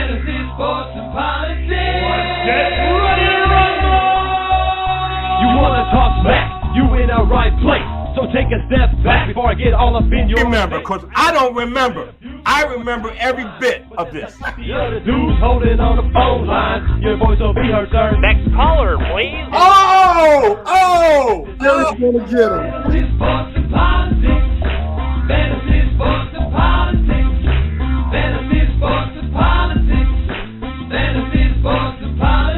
Fantasy, sports, and politics. Get ready to rumble! You wanna talk smack? You in the right place. So take a step back before I get all up in your Remember, because I don't remember. I remember every bit of this. The other dude's holding on the phone line. Your voice will be heard, sir. Next caller, please. Jerry's gonna get him. Fantasy, sports, and politics. Fantasy, sports, and politics. Fantasy, sports, and politics. Fantasy, sports, and politics.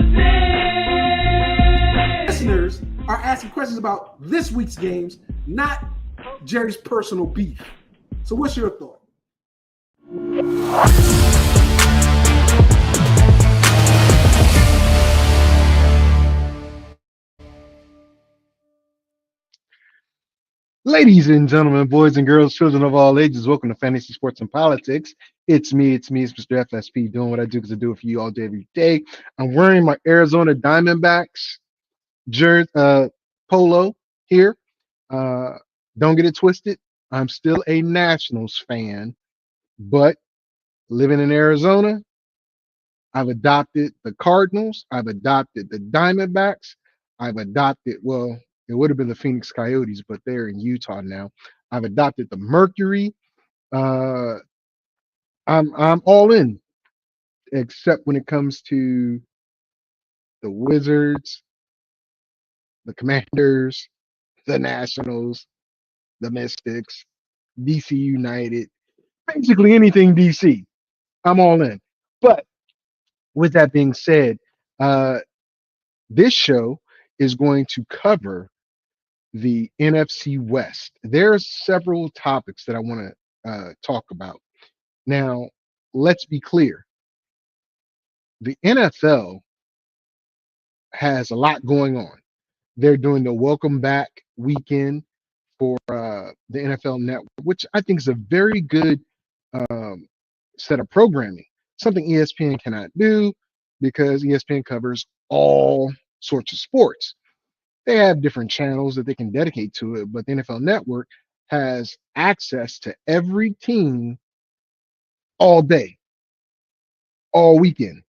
Listeners are asking questions about this week's games, not Jerry's personal beef. So what's your thought? Ladies and gentlemen, boys and girls, children of all ages, welcome to Fantasy Sports and Politics. It's me, it's Mr. FSP, doing what I do because I do it for you all day, every day. I'm wearing my Arizona Diamondbacks polo here. Don't get it twisted. I'm still a Nationals fan, but living in Arizona, I've adopted the Cardinals. I've adopted the Diamondbacks. I've adopted, well, it would have been the Phoenix Coyotes, but they're in Utah now. I've adopted the Mercury. I'm all in, except when it comes to the Wizards, the Commanders, the Nationals, the Mystics, DC United, basically anything DC. I'm all in. But with that being said, this show is going to cover the NFC West. There are several topics that I want to talk about. Now, let's be clear. The NFL has a lot going on. They're doing the welcome back weekend for the NFL Network, which I think is a very good set of programming, something ESPN cannot do because ESPN covers all sorts of sports. They have different channels that they can dedicate to it, but the NFL Network has access to every team all day, all weekend.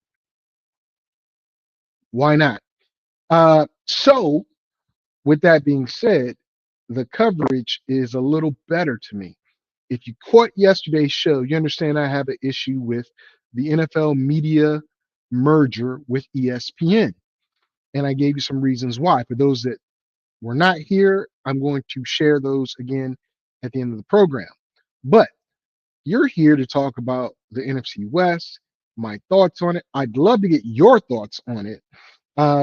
Why not? So, with that being said, the coverage is a little better to me. If you caught yesterday's show, you understand I have an issue with the NFL media merger with ESPN. And I gave you some reasons why. For those that were not here, I'm going to share those again at the end of the program. But you're here to talk about the NFC West, my thoughts on it. I'd love to get your thoughts on it.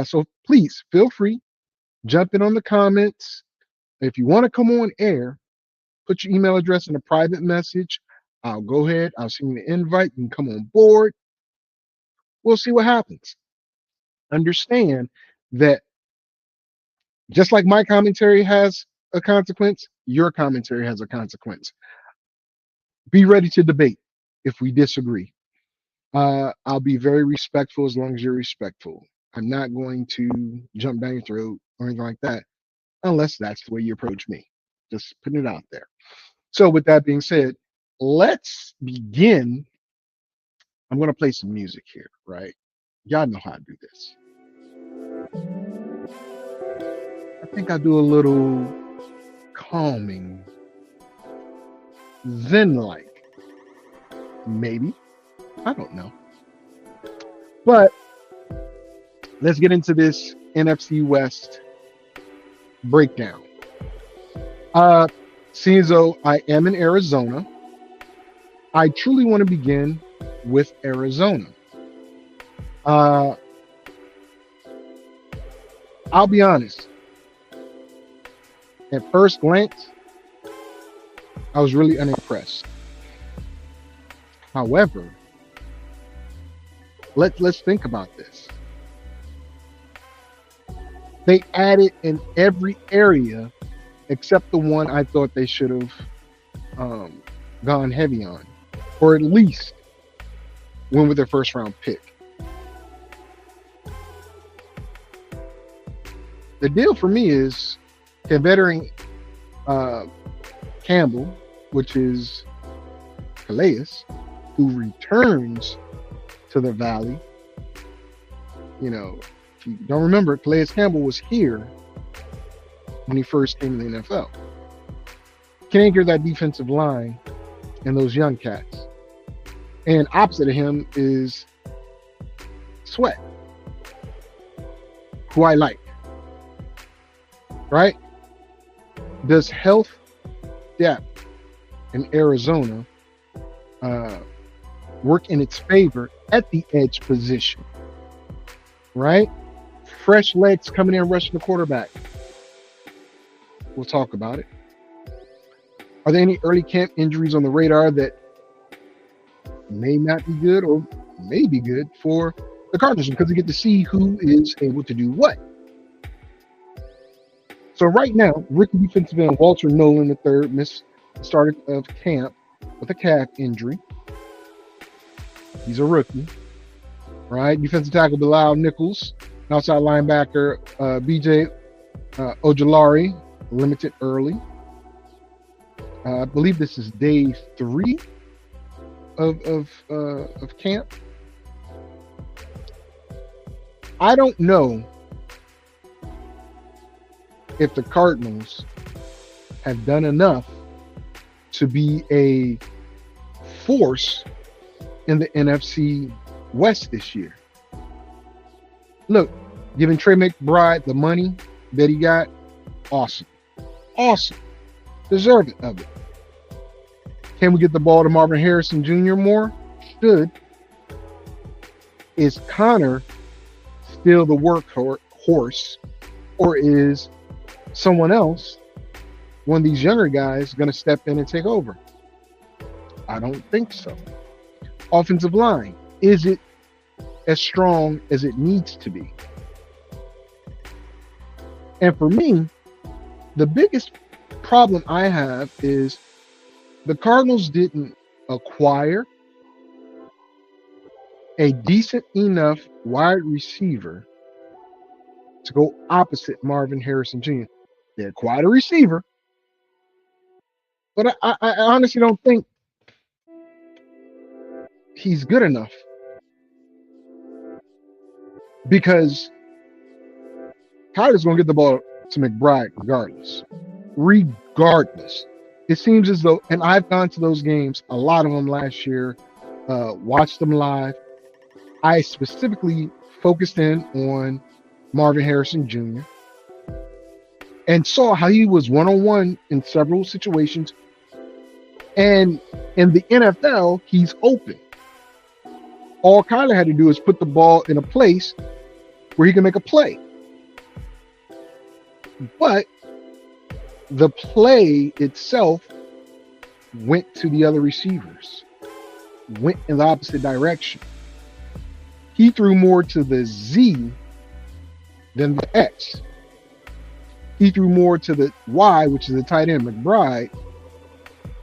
So please feel free, jump in on the comments. If you want to come on air, put your email address in a private message. I'll go ahead. I'll send you the invite. You can come on board. We'll see what happens. Understand that just like my commentary has a consequence, your commentary has a consequence. Be ready to debate if we disagree. I'll be very respectful as long as you're respectful. I'm not going to jump down your throat or anything like that, unless that's the way you approach me. Just putting it out there. So with that being said, let's begin. I'm going to play some music here, right? Y'all know how to do this. I think I'll do a little calming, zen-like. Maybe. I don't know. But let's get into this NFC West breakdown. Seeing as though I am in Arizona, I truly want to begin with Arizona. I'll be honest. At first glance, I was really unimpressed. However, let's think about this. They added in every area except the one I thought they should have gone heavy on, or at least went with their first round pick. The deal for me is considering Campbell, which is Calais, who returns to the Valley. You know, if you don't remember, Calais Campbell was here when he first came to the NFL. Can anchor that defensive line and those young cats. And opposite of him is Sweat, who I like. Right? Does health depth in Arizona work in its favor at the edge position? Right? Fresh legs coming in rushing the quarterback. We'll talk about it. Are there any early camp injuries on the radar that may not be good or may be good for the Cardinals, because we get to see who is able to do what? So right now, rookie defensive end Walter Nolan III missed the start of camp with a calf injury. He's a rookie. Right? Defensive tackle Bilal Nichols, outside linebacker BJ Ojulari, limited early. I believe this is day 3 of camp. I don't know if the Cardinals have done enough to be a force in the NFC West this year. Look, giving Trey McBride the money that he got, awesome. Deserving of it. Can we get the ball to Marvin Harrison Jr. more? Should. Is Connor still the workhorse, or is someone else, one of these younger guys, going to step in and take over? I don't think so. Offensive line, is it as strong as it needs to be? And for me, the biggest problem I have is the Cardinals didn't acquire a decent enough wide receiver to go opposite Marvin Harrison Jr. They acquired a receiver, but I honestly don't think he's good enough, because Kyler's going to get the ball to McBride regardless. It seems as though, and I've gone to those games, a lot of them last year, watched them live. I specifically focused in on Marvin Harrison Jr. and saw how he was one-on-one in several situations. And in the NFL, he's open. All Kyler had to do is put the ball in a place where he can make a play. But the play itself went to the other receivers, went in the opposite direction. He threw more to the Z than the X. He threw more to the Y, which is the tight end, McBride,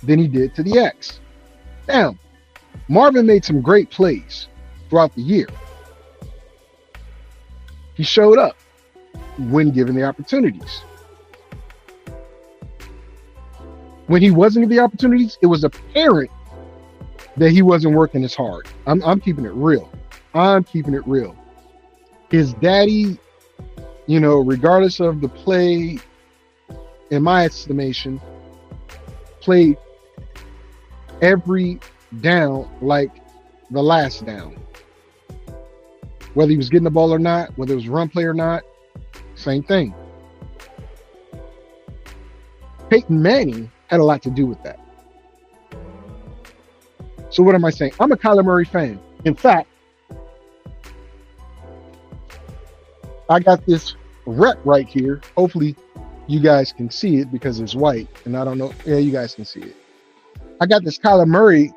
than he did to the X. Now, Marvin made some great plays throughout the year. He showed up when given the opportunities. When he wasn't given the opportunities, it was apparent that he wasn't working as hard. I'm keeping it real. His daddy, regardless of the play, in my estimation, played every down like the last down. Whether he was getting the ball or not, whether it was run play or not, same thing. Peyton Manning had a lot to do with that. So what am I saying? I'm a Kyler Murray fan. In fact, I got this rep right here. Hopefully you guys can see it because it's white and I don't know. Yeah, you guys can see it. I got this Kyler Murray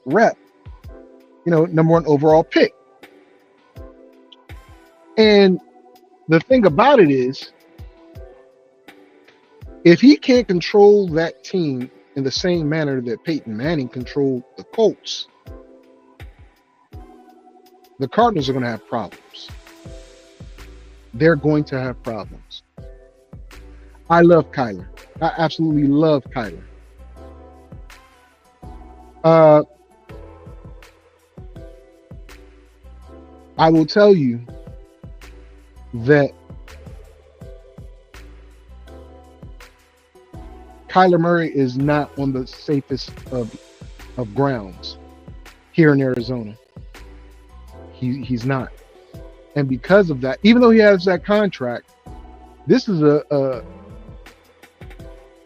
rep, number 1 overall pick. And the thing about it is, if he can't control that team in the same manner that Peyton Manning controlled the Colts, the Cardinals are going to have problems. They're going to have problems. I love Kyler. I absolutely love Kyler. I will tell you that Kyler Murray is not on the safest of grounds here in Arizona. He's not. And because of that, even though he has that contract, this is a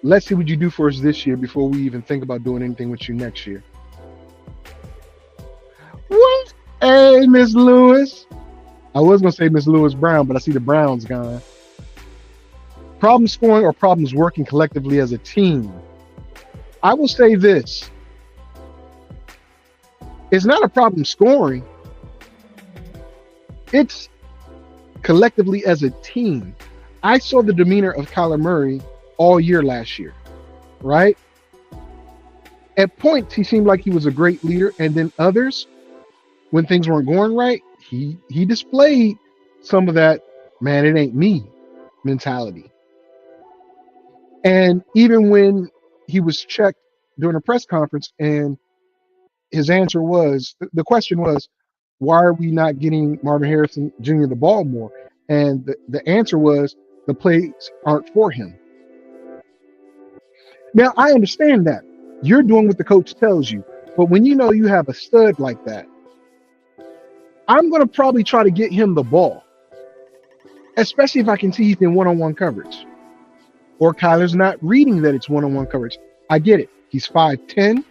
let's see what you do for us this year before we even think about doing anything with you next year. What? Hey, Miss Lewis. I was going to say Miss Lewis Brown, but I see the Browns gone. Problem scoring or problems working collectively as a team? I will say this. It's not a problem scoring. It's collectively as a team. I saw the demeanor of Kyler Murray all year last year, right? At points, he seemed like he was a great leader, and then others, when things weren't going right, he displayed some of that, man, it ain't me mentality. And even when he was checked during a press conference and his answer was, the question was, why are we not getting Marvin Harrison Jr. the ball more? And the answer was, the plays aren't for him. Now, I understand that. You're doing what the coach tells you. But when you know you have a stud like that, I'm going to probably try to get him the ball, especially if I can see he's in one-on-one coverage. Or Kyler's not reading that it's one-on-one coverage. I get it. He's 5'10",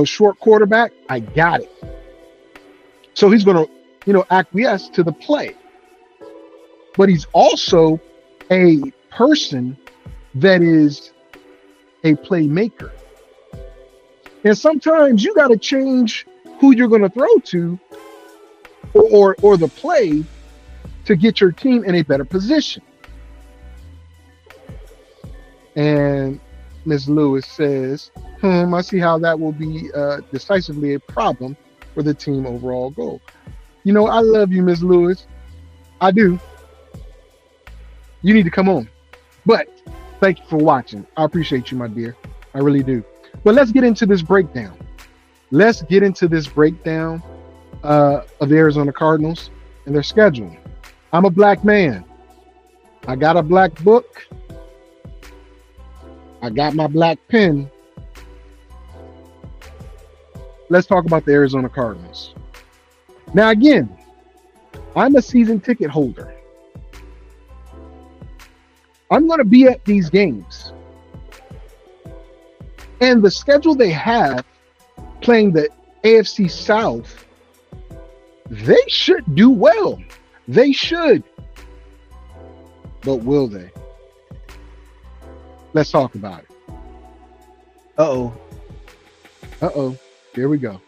short quarterback. I got it. So he's going to, acquiesce to the play. But he's also a person that is a playmaker. And sometimes you got to change who you're going to throw to or the play to get your team in a better position. And Ms. Lewis says, I see how that will be decisively a problem for the team overall goal. I love you, Ms. Lewis. I do. You need to come on. But thank you for watching. I appreciate you, my dear. I really do. But let's get into this breakdown. Let's get into this breakdown of the Arizona Cardinals and their schedule. I'm a black man. I got a black book. I got my black pen. Let's talk about the Arizona Cardinals. Now, again, I'm a season ticket holder. I'm going to be at these games. And the schedule they have playing the AFC South, they should do well. They should. But will they? Let's talk about it. Uh-oh. Here we go.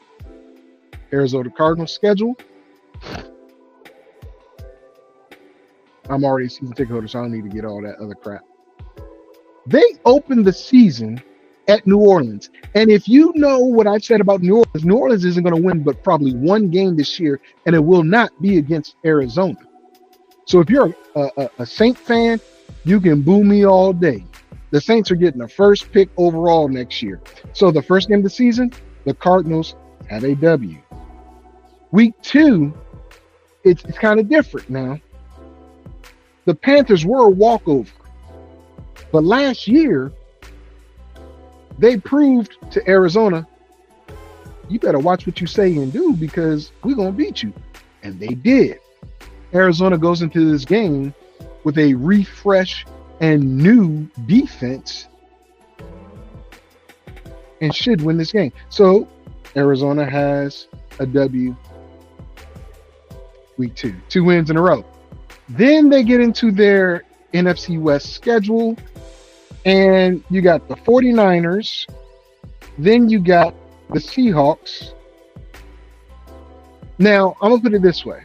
Arizona Cardinals schedule. I'm already a season ticket holder, so I don't need to get all that other crap. They opened the season at New Orleans. And if you know what I've said about New Orleans isn't going to win but probably one game this year, and it will not be against Arizona. So if you're a Saint fan, you can boo me all day. The Saints are getting the first pick overall next year. So the first game of the season, the Cardinals have a W. Week 2, it's kind of different now. The Panthers were a walkover. But last year, they proved to Arizona, you better watch what you say and do because we're going to beat you. And they did. Arizona goes into this game with a refresh and new defense and should win this game. So Arizona has a W week 2. 2 wins in a row. Then they get into their NFC West schedule, and you got the 49ers. Then you got the Seahawks. Now, I'm going to put it this way.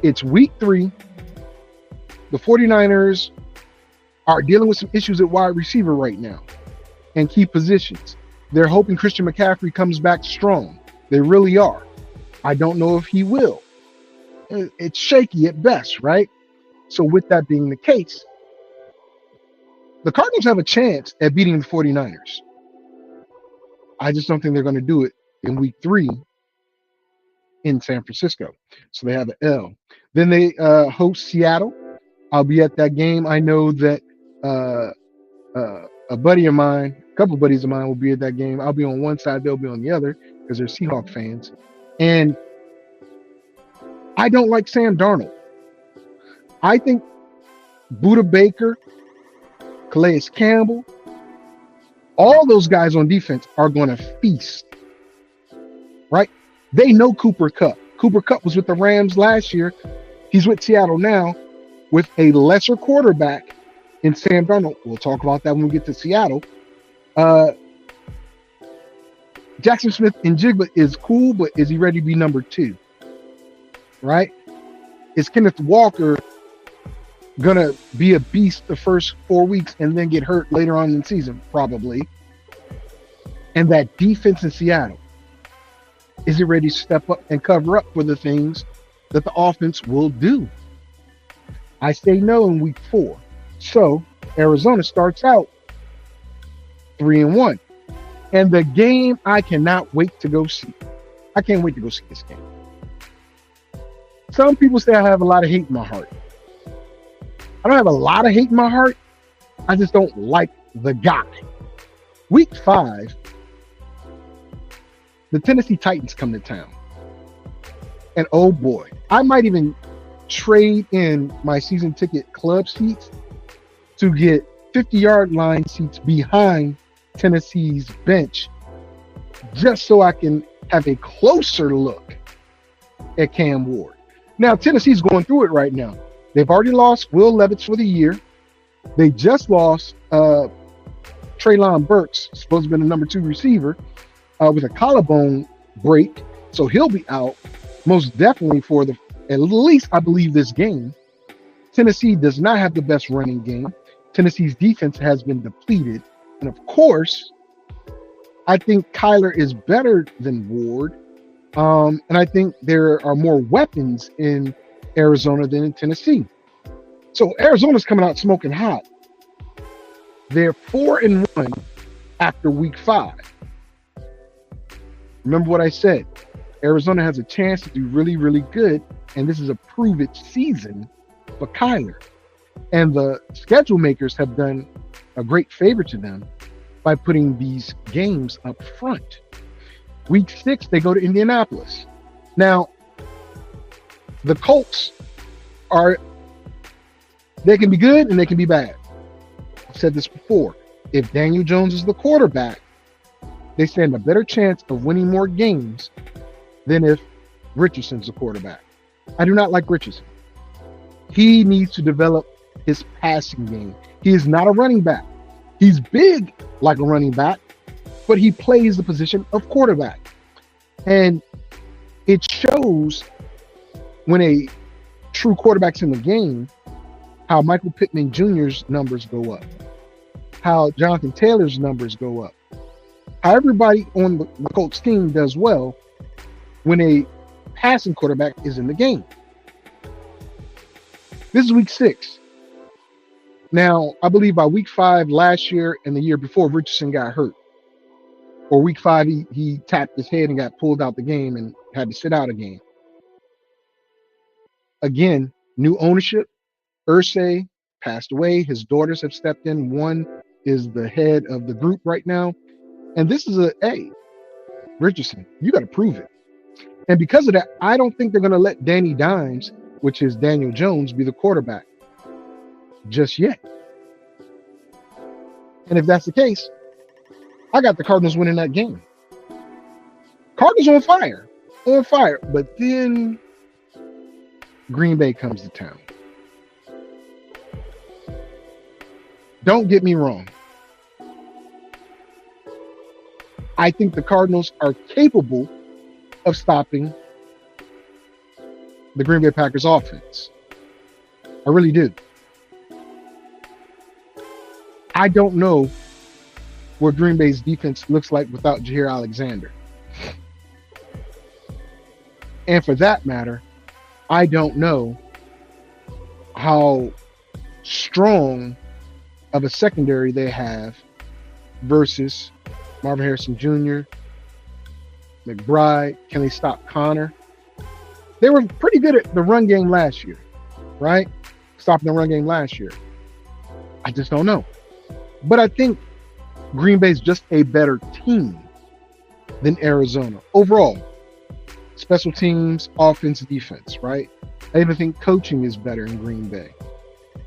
It's week 3. The 49ers are dealing with some issues at wide receiver right now and key positions. They're hoping Christian McCaffrey comes back strong. They really are. I don't know if he will. It's shaky at best, right? So with that being the case, the Cardinals have a chance at beating the 49ers. I just don't think they're going to do it in week 3 in San Francisco. So they have an L. Then they host Seattle. I'll be at that game. I know that a buddy of mine, a couple of buddies of mine will be at that game. I'll be on one side, they'll be on the other because they're Seahawk fans. And I don't like Sam Darnold. I think Buda Baker, Calais Campbell, all those guys on defense are going to feast, right? They know Cooper Kupp. Cooper Kupp was with the Rams last year. He's with Seattle now with a lesser quarterback in Sam Darnold. We'll talk about that when we get to Seattle. Jackson Smith and Jigba is cool, but is he ready to be number 2? Right? Is Kenneth Walker gonna be a beast the first 4 weeks and then get hurt later on in the season? Probably. And that defense in Seattle, is it ready to step up and cover up for the things that the offense will do? I say no in week 4. So Arizona starts out 3-1. And the game I cannot wait to go see. I can't wait to go see this game. Some people say I have a lot of hate in my heart. I don't have a lot of hate in my heart. I just don't like the guy. Week 5, the Tennessee Titans come to town. And oh boy, I might even trade in my season ticket club seats to get 50-yard line seats behind Tennessee's bench, just so I can have a closer look at Cam Ward. Now, Tennessee's going through it right now. They've already lost Will Levis for the year. They just lost Treylon Burks, supposed to be the number 2 receiver, with a collarbone break. So he'll be out most definitely for at least, I believe, this game. Tennessee does not have the best running game. Tennessee's defense has been depleted. And of course, I think Kyler is better than Ward. And I think there are more weapons in Arizona than in Tennessee. So Arizona's coming out smoking hot. They're 4-1 after week 5. Remember what I said. Arizona has a chance to do really, really good. And this is a prove-it season for Kyler. And the schedule makers have done a great favor to them by putting these games up front. Week 6, they go to Indianapolis. Now, the Colts they can be good and they can be bad. I've said this before. If Daniel Jones is the quarterback, they stand a better chance of winning more games than if Richardson's the quarterback. I do not like Richardson. He needs to develop his passing game. He is not a running back. He's big like a running back, but he plays the position of quarterback. And it shows when a true quarterback's in the game, how Michael Pittman Jr.'s numbers go up, how Jonathan Taylor's numbers go up, how everybody on the Colts team does well when a passing quarterback is in the game. This is week 6. Now, I believe by week 5 last year and the year before, Richardson got hurt. Or week 5, he tapped his head and got pulled out the game and had to sit out a game. Again, new ownership. Irsay passed away. His daughters have stepped in. One is the head of the group right now. And this is hey, Richardson, you got to prove it. And because of that, I don't think they're going to let Danny Dimes, which is Daniel Jones, be the quarterback just yet. And if that's the case, I got the Cardinals winning that game. Cardinals on fire. But then Green Bay comes to town. Don't get me wrong. I think the Cardinals are capable of stopping the Green Bay Packers offense. I really do. I don't know what Green Bay's defense looks like without Jair Alexander. And for that matter, I don't know how strong of a secondary they have versus Marvin Harrison Jr., McBride. Can they stop Connor? They were pretty good at the run game last year, right? Stopping the run game last year. I just don't know. But I think Green Bay's just a better team than Arizona overall. Special teams, offense, defense, right? I even think coaching is better in Green Bay.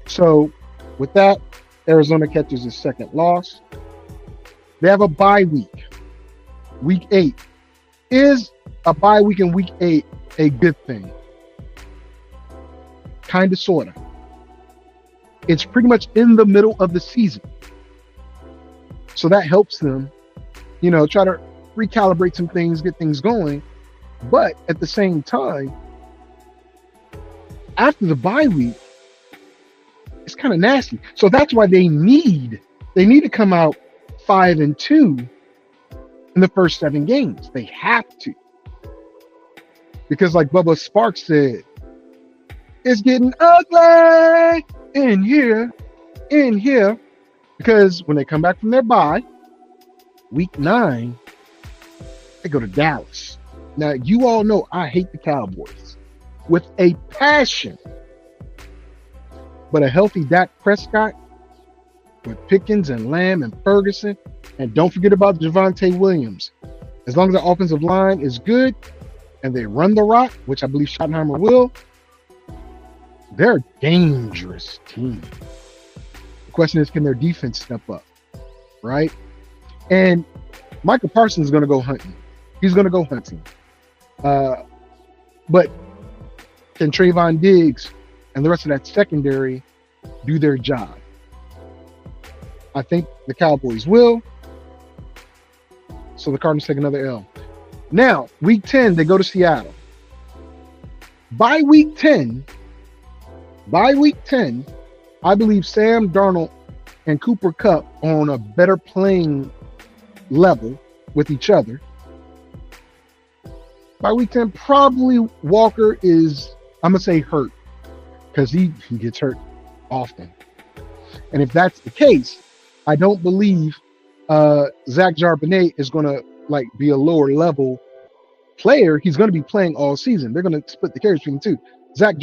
So with that, Arizona catches his second loss. They have a bye week, week 8. Is a bye week in week 8 a good thing? Kind of, sort of. It's pretty much in the middle of the season. So that helps them, try to recalibrate some things, get things going. But at the same time, after the bye week, it's kind of nasty. So that's why they need to come out 5-2 in the first 7 games. They have to. Because like Bubba Sparks said, it's getting ugly in here. Because when they come back from their bye, week 9, they go to Dallas. Now, you all know I hate the Cowboys with a passion. But a healthy Dak Prescott with Pickens and Lamb and Ferguson, and don't forget about Javonte Williams. As long as the offensive line is good and they run the rock, which I believe Schottenheimer will, they're a dangerous team. The question is, can their defense step up, right? And Michael Parsons is going to go hunting. He's going to go hunting. But can Trayvon Diggs and the rest of that secondary do their job? I think the Cowboys will. So the Cardinals take another L. Now, week 10, they go to Seattle. By week 10, I believe Sam Darnold and Cooper Kupp are on a better playing level with each other. By week 10, probably Walker is, I'm going to say, hurt, because he gets hurt often. And if that's the case, I don't believe Zach Charbonnet is going to be a lower level player. He's going to be playing all season. They're going to split the carries between the two. Zach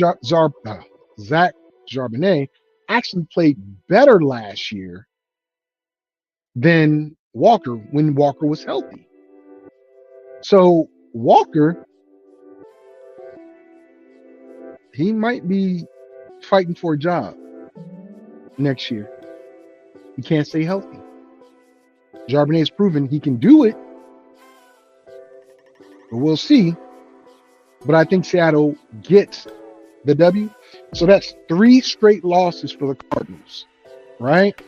Charbonnet actually played better last year than Walker when Walker was healthy. So Walker, he might be fighting for a job next year. He can't stay healthy. Charbonnet's proven he can do it, but we'll see. But I think Seattle gets the W. So that's 3 straight losses for the Cardinals, right?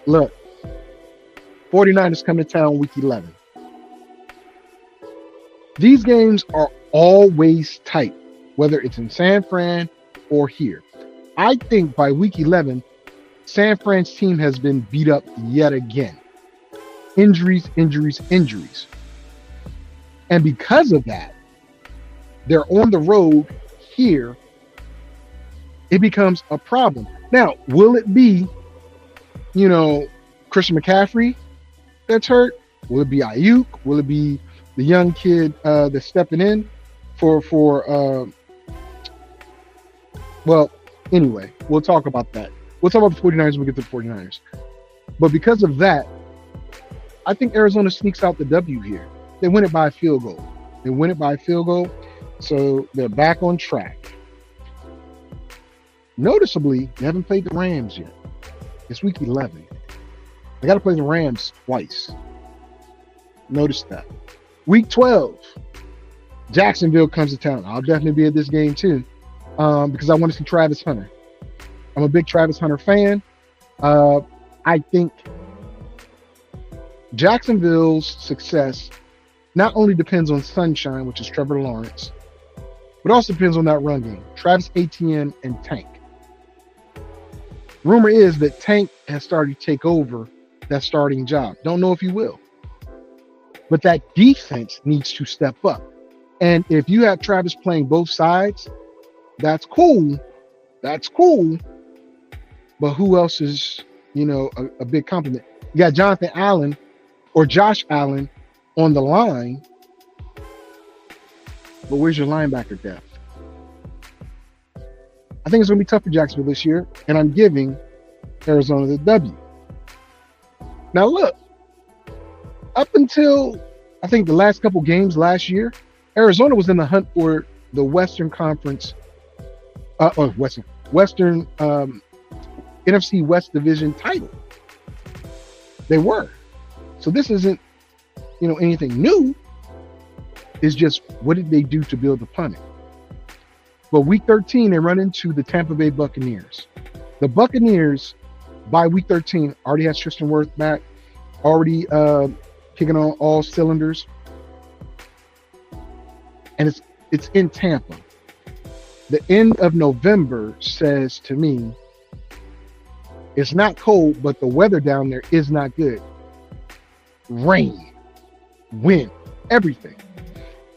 Look, 49ers come to town week 11. These games are always tight, whether it's in San Fran or here. I think by week 11, San Fran's team has been beat up yet again. Injuries. And because of that, they're on the road here. It becomes a problem. Now, will it be, Christian McCaffrey that's hurt? Will it be Ayuk? Will it be the young kid that's stepping in well, anyway, we'll talk about that. We'll talk about the 49ers when we get to the 49ers. But because of that, I think Arizona sneaks out the W here. They win it by a field goal. So they're back on track. Noticeably, they haven't played the Rams yet. It's week 11. They got to play the Rams twice. Notice that. Week 12, Jacksonville comes to town. I'll definitely be at this game too, because I want to see Travis Hunter. I'm a big Travis Hunter fan. I think Jacksonville's success not only depends on Sunshine, which is Trevor Lawrence, but also depends on that run game. Travis Etienne and Tank. Rumor is that Tank has started to take over that starting job. Don't know if he will. But that defense needs to step up. And if you have Travis playing both sides, that's cool. But who else is, a big compliment? You got Jonathan Allen or Josh Allen on the line. but where's your linebacker depth? I think it's going to be tough for Jacksonville this year, and I'm giving Arizona the W. Now, look, up until I think the last couple games last year, Arizona was in the hunt for the Western Conference, Western NFC West Division title. They were. So this isn't, anything new. It's just, what did they do to build upon it? Well, week 13, they run into the Tampa Bay Buccaneers. The Buccaneers, by week 13, already has Tristan Wirth back, already kicking on all cylinders. And it's in Tampa. The end of November says to me, it's not cold, but the weather down there is not good. Rain, wind, everything.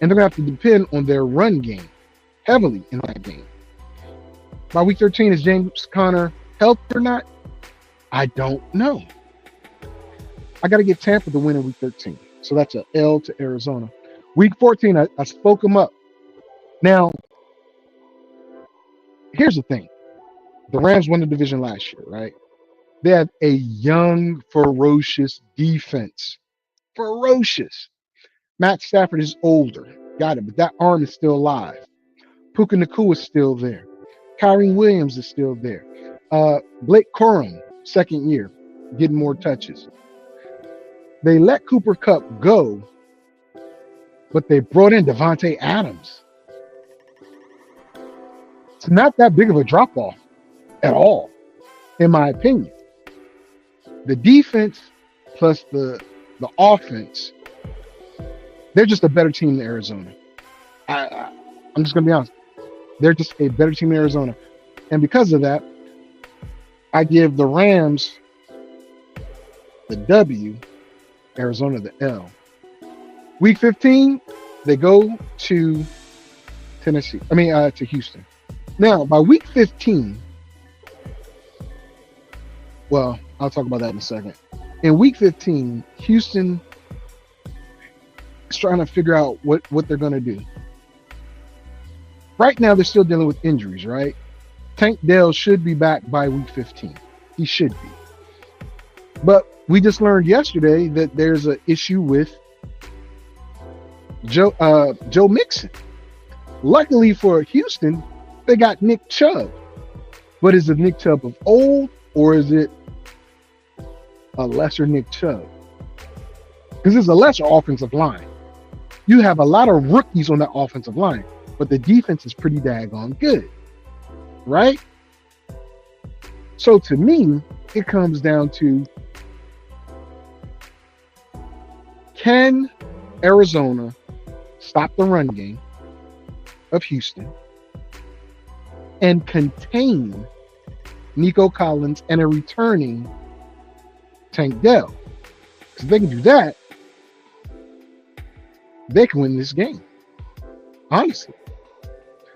And they're going to have to depend on their run game heavily in that game. By week 13, is James Conner healthy or not? I don't know. I got to give Tampa the win in week 13. So that's an L to Arizona. Week 14, I spoke them up. Now, here's the thing. The Rams won the division last year, right? They have a young, ferocious defense. Ferocious. Matt Stafford is older. Got it, but that arm is still alive. Puka Nacua is still there. Kyrie Williams is still there. Blake Corum, second year, getting more touches. They let Cooper Kupp go, but they brought in Devontae Adams. It's not that big of a drop-off at all, in my opinion. The defense plus the offense, they're just a better team than Arizona. I'm just going to be honest. They're just a better team than Arizona. And because of that, I give the Rams the W, Arizona the L. Week 15, they go to to Houston. Now, by week 15, well, I'll talk about that in a second. In week 15, Houston is trying to figure out what they're going to do. Right now, they're still dealing with injuries, right? Tank Dell should be back by week 15. He should be. But we just learned yesterday that there's an issue with Joe Mixon. Luckily for Houston, they got Nick Chubb. But is it Nick Chubb of old, or is it a lesser Nick Chubb? Because it's a lesser offensive line. You have a lot of rookies on that offensive line, but the defense is pretty daggone good, right? So to me, it comes down to, can Arizona stop the run game of Houston and contain Nico Collins and a returning Tank Dell? Because if they can do that, they can win this game, honestly.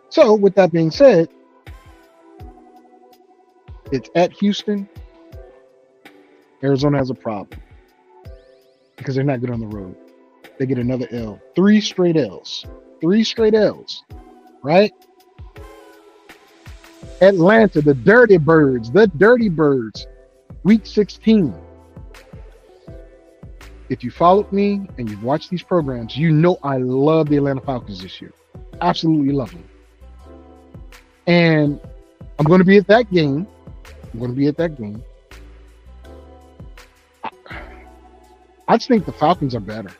So with that being said, it's at Houston. Arizona has a problem because they're not good on the road. They get another L. 3 straight L's. 3 straight L's, right? Atlanta, the Dirty Birds, week 16. If you followed me and you've watched these programs, you know I love the Atlanta Falcons this year. Absolutely love them. And I'm going to be at that game. I just think the Falcons are better.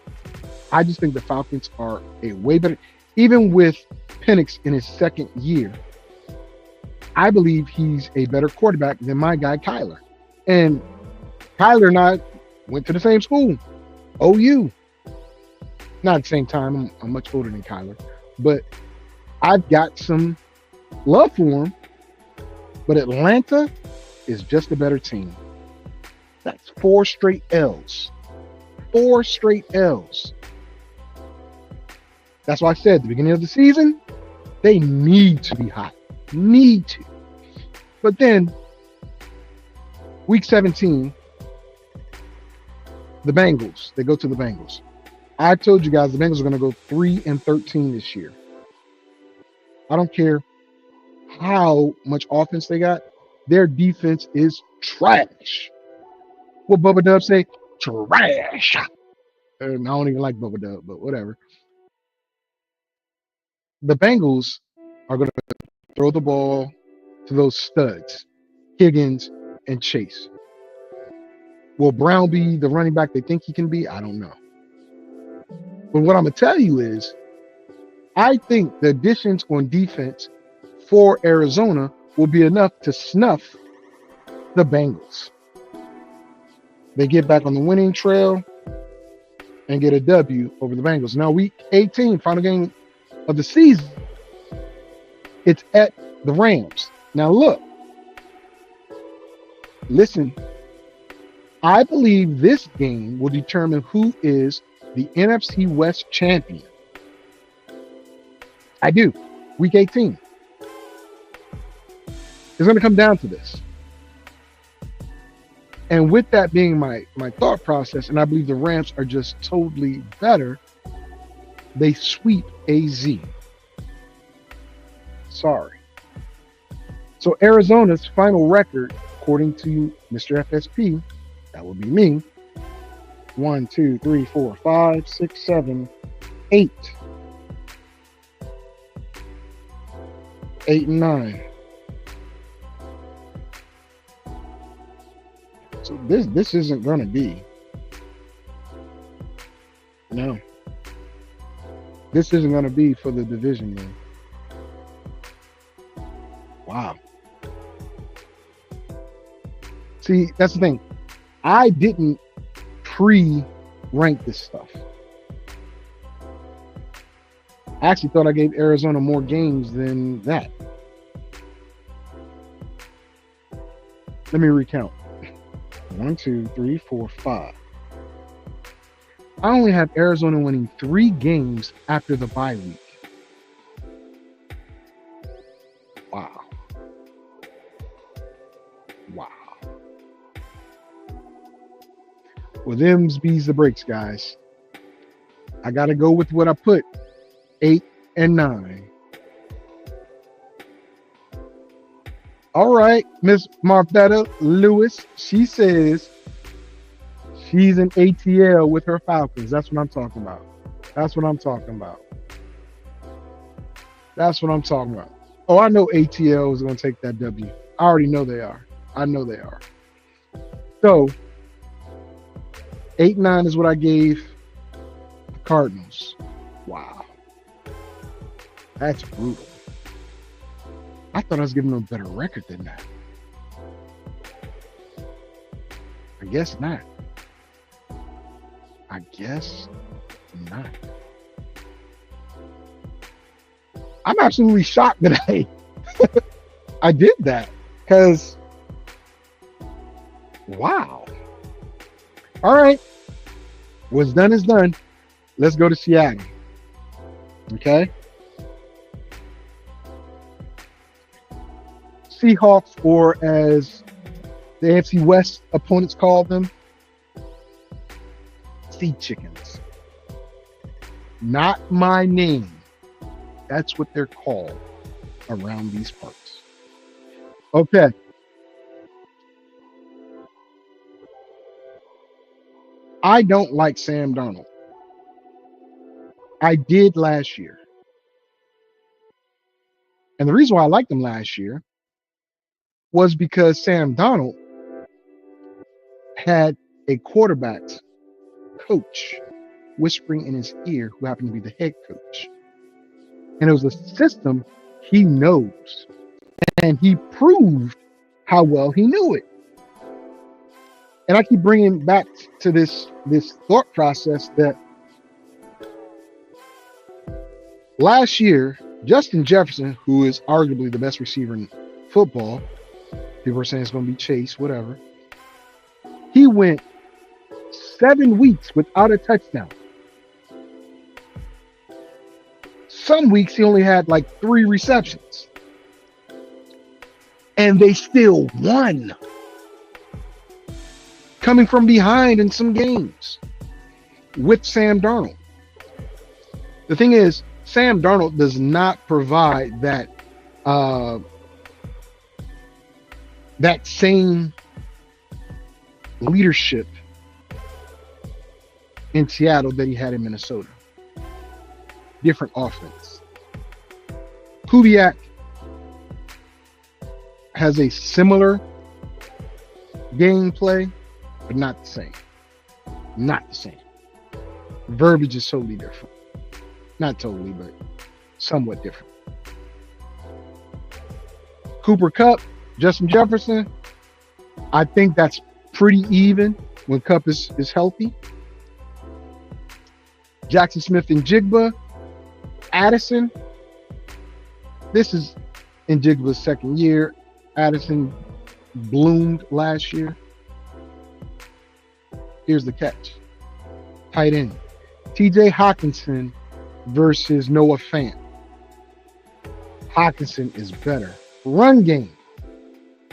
I just think the Falcons are a way better. Even with Penix in his second year, I believe he's a better quarterback than my guy Kyler. And Kyler and I went to the same school, OU. Not at the same time. I'm much older than Kyler. But I've got some love for him. But Atlanta is just a better team. That's 4 straight L's. 4 straight L's. That's why I said at the beginning of the season, they need to be hot. Need to. But then, week 17, the Bengals. They go to the Bengals. I told you guys the Bengals are going to go 3-13 this year. I don't care how much offense they got. Their defense is trash. What Bubba Dub say? Trash. And I don't even like Bubba Dub, but whatever. The Bengals are going to throw the ball to those studs, Higgins and Chase. Will Brown be the running back they think he can be? I don't know. But what I'm going to tell you is, I think the additions on defense for Arizona will be enough to snuff the Bengals. They get back on the winning trail and get a W over the Bengals. Now, week 18, final game of the season, it's at the Rams. Now, look, listen, I believe this game will determine who is the NFC West champion. I do. Week 18. It's going to come down to this. And with that being my thought process, and I believe the Rams are just totally better, they sweep AZ. Sorry. So Arizona's final record, according to Mr. FSP, that would be me, 1, 2, 3, 4, 5, 6, 7, 8. 8 and 9. So this isn't gonna be. No. This isn't gonna be for the division game. Wow. See, that's the thing. I didn't pre-rank this stuff. I actually thought I gave Arizona more games than that. Let me recount. 1, 2, 3, 4, 5. I only have Arizona winning 3 games after the bye week. Wow. Wow. Well, them's bees the breaks, guys. I got to go with what I put. 8 and 9. All right, Miss Marthetta Lewis, she says she's an ATL with her Falcons. That's what I'm talking about. That's what I'm talking about. That's what I'm talking about. Oh, I know ATL is going to take that W. I already know they are. I know they are. So, 8 and 9 is what I gave the Cardinals. Wow. That's brutal. I thought I was giving them a better record than that. I guess not. I guess not. I'm absolutely shocked that I did that, because wow. All right. What's done is done. Let's go to Seattle. Okay. Seahawks, or as the NFC West opponents call them, Sea Chickens. Not my name. That's what they're called around these parts. Okay. I don't like Sam Darnold. I did last year. And the reason why I liked him last year was because Sam Darnold had a quarterback's coach whispering in his ear who happened to be the head coach. And it was a system he knows. And he proved how well he knew it. And I keep bringing back to this thought process that last year, Justin Jefferson, who is arguably the best receiver in football, people are saying it's going to be Chase, whatever. He went 7 weeks without a touchdown. Some weeks he only had like 3 receptions. And they still won. Coming from behind in some games with Sam Darnold. The thing is, Sam Darnold does not provide that that same leadership in Seattle that he had in Minnesota. Different offense. Kubiak has a similar gameplay, but not the same. Not the same. Verbiage is totally different. Not totally, but somewhat different. Cooper Kupp, Justin Jefferson, I think that's pretty even when Kupp is healthy. Jackson Smith and Jigba, Addison. This is in Jigba's second year. Addison bloomed last year. Here's the catch. Tight end. TJ Hawkinson versus Noah Fant. Hawkinson is better. Run game.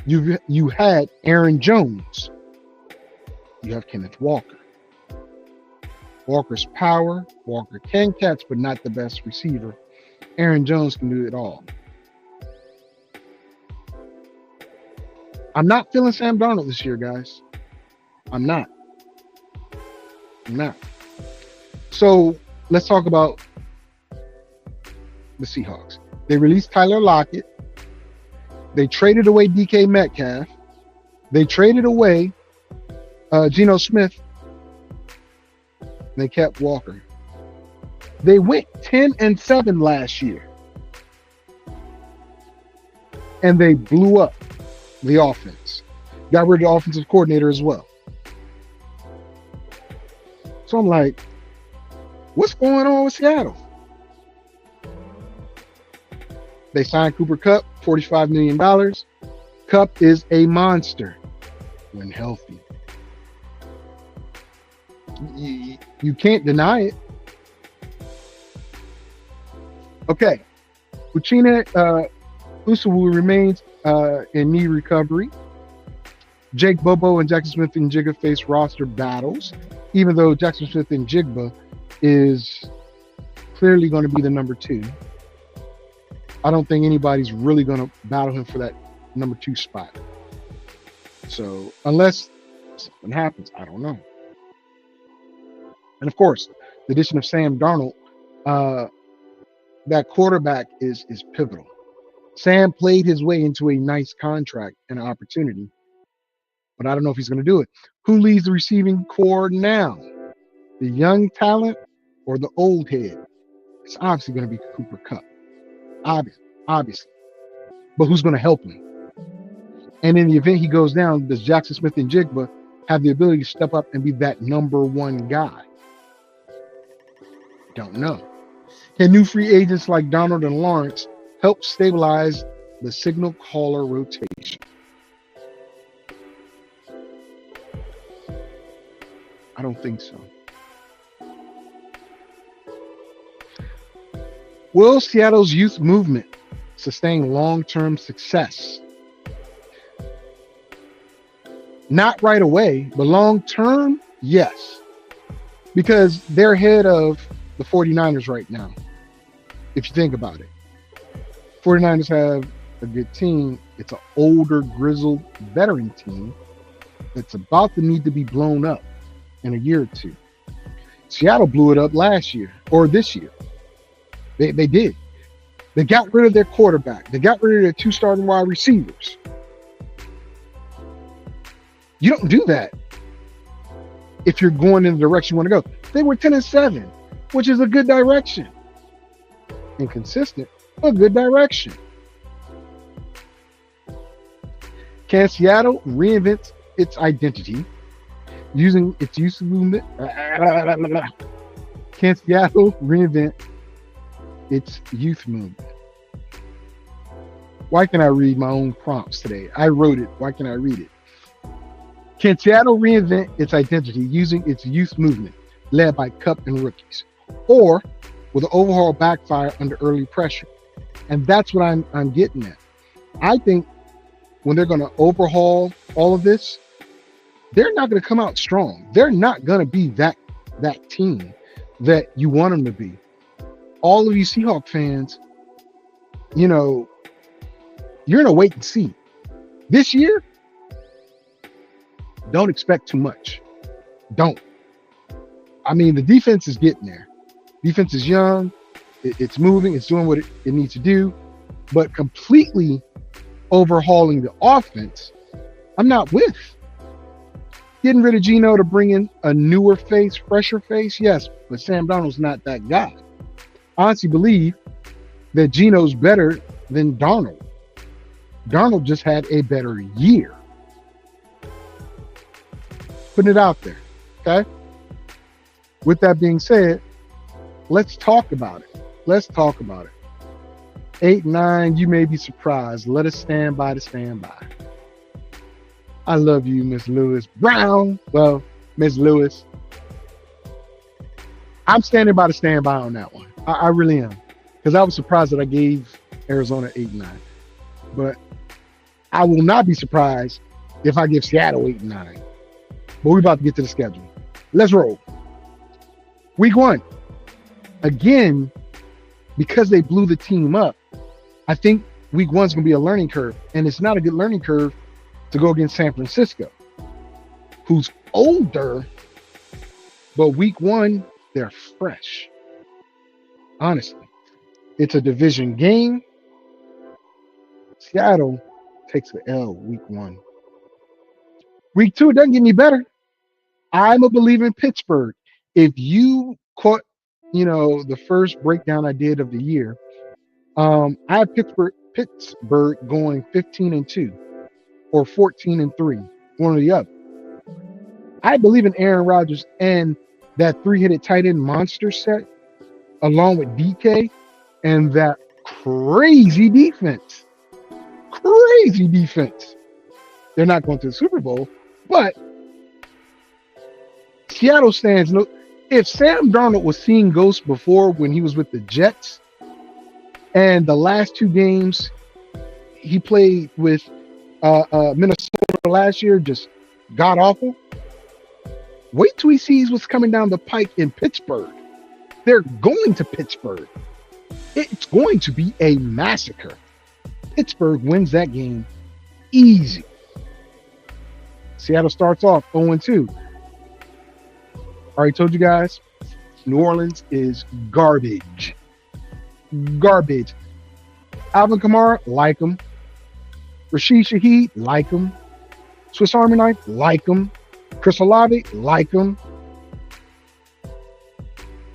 You had Aaron Jones. You have Kenneth Walker. Walker's power. Walker can catch, but not the best receiver. Aaron Jones can do it all. I'm not feeling Sam Darnold this year, guys. I'm not. So let's talk about the Seahawks. They released Tyler Lockett. They traded away DK Metcalf. They traded away Geno Smith. They kept Walker. They went 10-7 last year. And they blew up the offense. Got rid of the offensive coordinator as well. So I'm like, what's going on with Seattle? They signed Cooper Kupp, $45 million. Kupp is a monster when healthy. You can't deny it. Okay. Uchenna Usuwu remains in knee recovery. Jake Bobo and Jackson Smith and Jigba face roster battles, even though Jackson Smith and Jigba is clearly going to be the number 2. I don't think anybody's really going to battle him for that number 2 spot. So unless something happens, I don't know. And of course, the addition of Sam Darnold, that quarterback is pivotal. Sam played his way into a nice contract and an opportunity, but I don't know if he's going to do it. Who leads the receiving core now? The young talent or the old head? It's obviously going to be Cooper Kupp. Obviously. But who's going to help him? And in the event he goes down, does Jackson Smith and Jigba have the ability to step up and be that number 1 guy? Don't know. Can new free agents like Donald and Lawrence help stabilize the signal caller rotation? I don't think so. Will Seattle's youth movement sustain long-term success? Not right away, but long-term, yes. Because they're ahead of the 49ers right now, if you think about it. 49ers have a good team. It's an older, grizzled, veteran team that's about to need to be blown up in a year or two. Seattle blew it up last year, or this year. They did. They got rid of their quarterback. They got rid of their 2 starting wide receivers. You don't do that if you're going in the direction you want to go. They were 10-7, which is a good direction. Inconsistent, but good direction. Can Seattle reinvent its identity using its youth movement? Can Seattle reinvent its youth movement? Why can I read my own prompts today? I wrote it. Why can I read it? Can Seattle reinvent its identity using its youth movement led by Kupp and rookies? Or will the overhaul backfire under early pressure? And that's what I'm getting at. I think when they're going to overhaul all of this, they're not going to come out strong. They're not going to be that team that you want them to be. all of you Seahawk fans, you know, you're in a wait and see. This year, don't expect too much. Don't. I mean, the defense is getting there. Defense is young. It's moving. It's doing what it needs to do. But completely overhauling the offense, I'm not with. Getting rid of Geno to bring in a newer face, fresher face, yes, but Sam Darnold's not that guy. I honestly believe that Geno's better than Darnold. Darnold just had a better year. Putting it out there, okay? With that being said, let's talk about it. Let's talk about it. 8-9, you may be surprised. Let us stand by to stand by. I love you, Miss Lewis Brown. Well, Miss Lewis. I'm standing by to stand by on that one. I really am. Because I was surprised that I gave Arizona 8-9. But I will not be surprised if I give Seattle 8-9. But we're about to get to the schedule. Let's roll. Week 1. Again, because they blew the team up, I think week 1's going to be a learning curve. And it's not a good learning curve to go against San Francisco, who's older, but week 1, they're fresh. Honestly, it's a division game. Seattle takes the L week 1. Week 2, it doesn't get any better. I'm a believer in Pittsburgh. If you caught, the first breakdown I did of the year, I have Pittsburgh going 15-2 or 14-3, one or the other. I believe in Aaron Rodgers and that 3-headed tight end monster set, along with DK and that crazy defense. Crazy defense. They're not going to the Super Bowl, but Seattle stands. If Sam Darnold was seeing ghosts before when he was with the Jets, and the last 2 games he played with Minnesota last year, just god awful. Wait till he sees what's coming down the pike in Pittsburgh. They're going to Pittsburgh. It's going to be a massacre. Pittsburgh wins that game easy. Seattle starts off 0-2. Already told you guys, New Orleans is garbage. Garbage. Alvin Kamara, like him. Rashid Shaheed, like him. Swiss Army Knife, like him. Chris Olave, like him.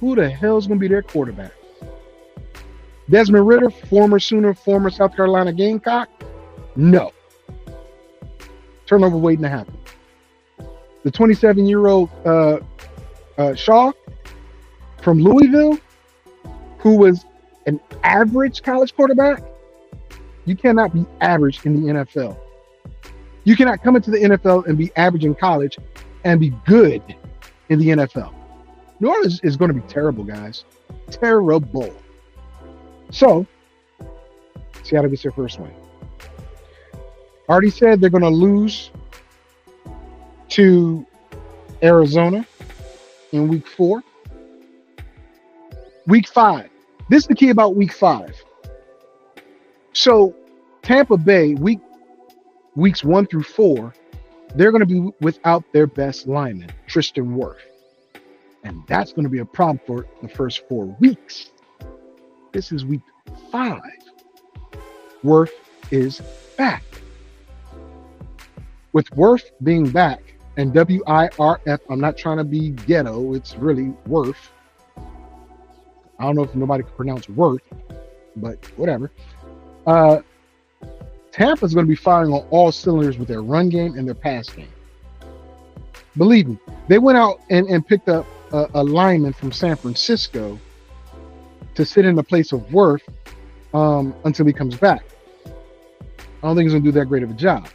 Who the hell is going to be their quarterback? Desmond Ridder, former Sooner, former South Carolina Gamecock? No. Turnover waiting to happen. The 27-year-old Shaw from Louisville, who was an average college quarterback. You cannot be average in the NFL. You cannot come into the NFL and be average in college and be good in the NFL. New Orleans is going to be terrible, guys. Terrible. So, Seattle gets their first win. Already said they're going to lose to Arizona in week 4. Week 5. This is the key about week 5. So, Tampa Bay, weeks 1 through 4, they're going to be without their best lineman, Tristan Wirth. And that's going to be a problem for the first 4 weeks. This is week 5. Wirth is back. With Wirth being back, and W-I-R-F, I'm not trying to be ghetto, it's really Wirth. I don't know if nobody can pronounce Wirth, but whatever. Tampa's going to be firing on all cylinders with their run game and their pass game. Believe me, they went out and picked up a lineman from San Francisco to sit in the place of Wirth until he comes back. I don't think he's going to do that great of a job.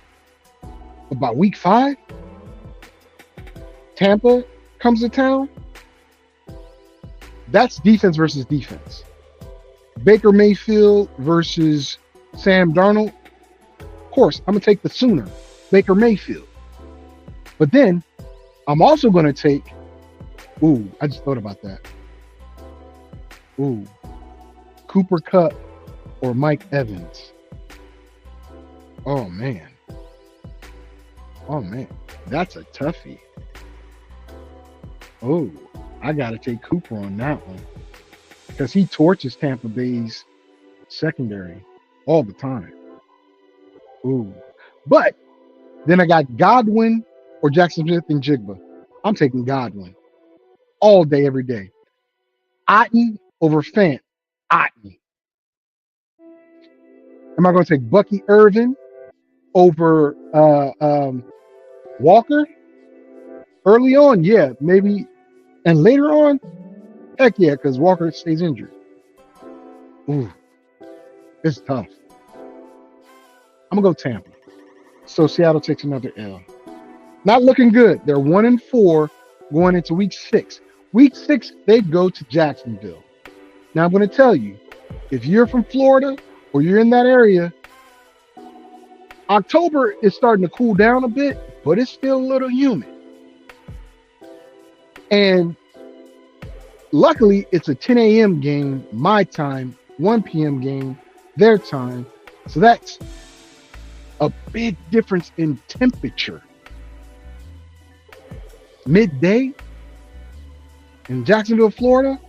But by week 5, Tampa comes to town. That's defense versus defense. Baker Mayfield versus Sam Darnold. Of course, I'm going to take the Sooner, Baker Mayfield. But then I'm also going to take, I just thought about that. Cooper Kupp or Mike Evans. Oh man. That's a toughie. Oh, I gotta take Cooper on that one because he torches Tampa Bay's secondary all the time. Ooh. But then I got Godwin or Jackson Smith and Jigba. I'm taking Godwin all day, every day. Otten over Fant. Otten. Am I going to take Bucky Irvin over Walker? Early on, yeah, maybe. And later on, heck yeah, because Walker stays injured. Ooh, it's tough. I'm going to go Tampa. So Seattle takes another L. Not looking good. They're 1-4 going into week 6. Week 6, they go to Jacksonville. Now, I'm going to tell you, if you're from Florida or you're in that area, October is starting to cool down a bit, but it's still a little humid. And luckily, it's a 10 a.m. game, my time, 1 p.m. game, their time. So that's a big difference in temperature. Midday in Jacksonville, Florida,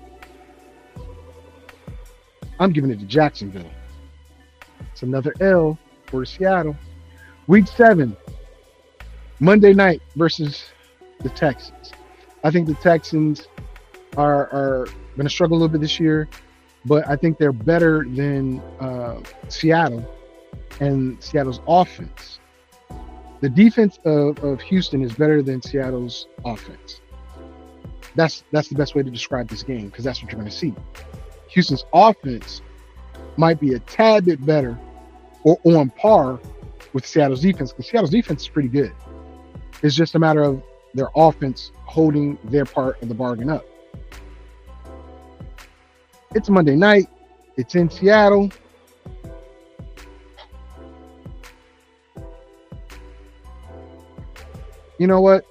I'm giving it to Jacksonville. It's another L for Seattle. Week 7, Monday night versus the Texans. I think the Texans are going to struggle a little bit this year, but I think they're better than Seattle and Seattle's offense. The defense of Houston is better than Seattle's offense. That's the best way to describe this game because that's what you're going to see. Houston's offense might be a tad bit better or on par with Seattle's defense because Seattle's defense is pretty good. It's just a matter of their offense holding their part of the bargain up. It's Monday night. It's in Seattle. You know what?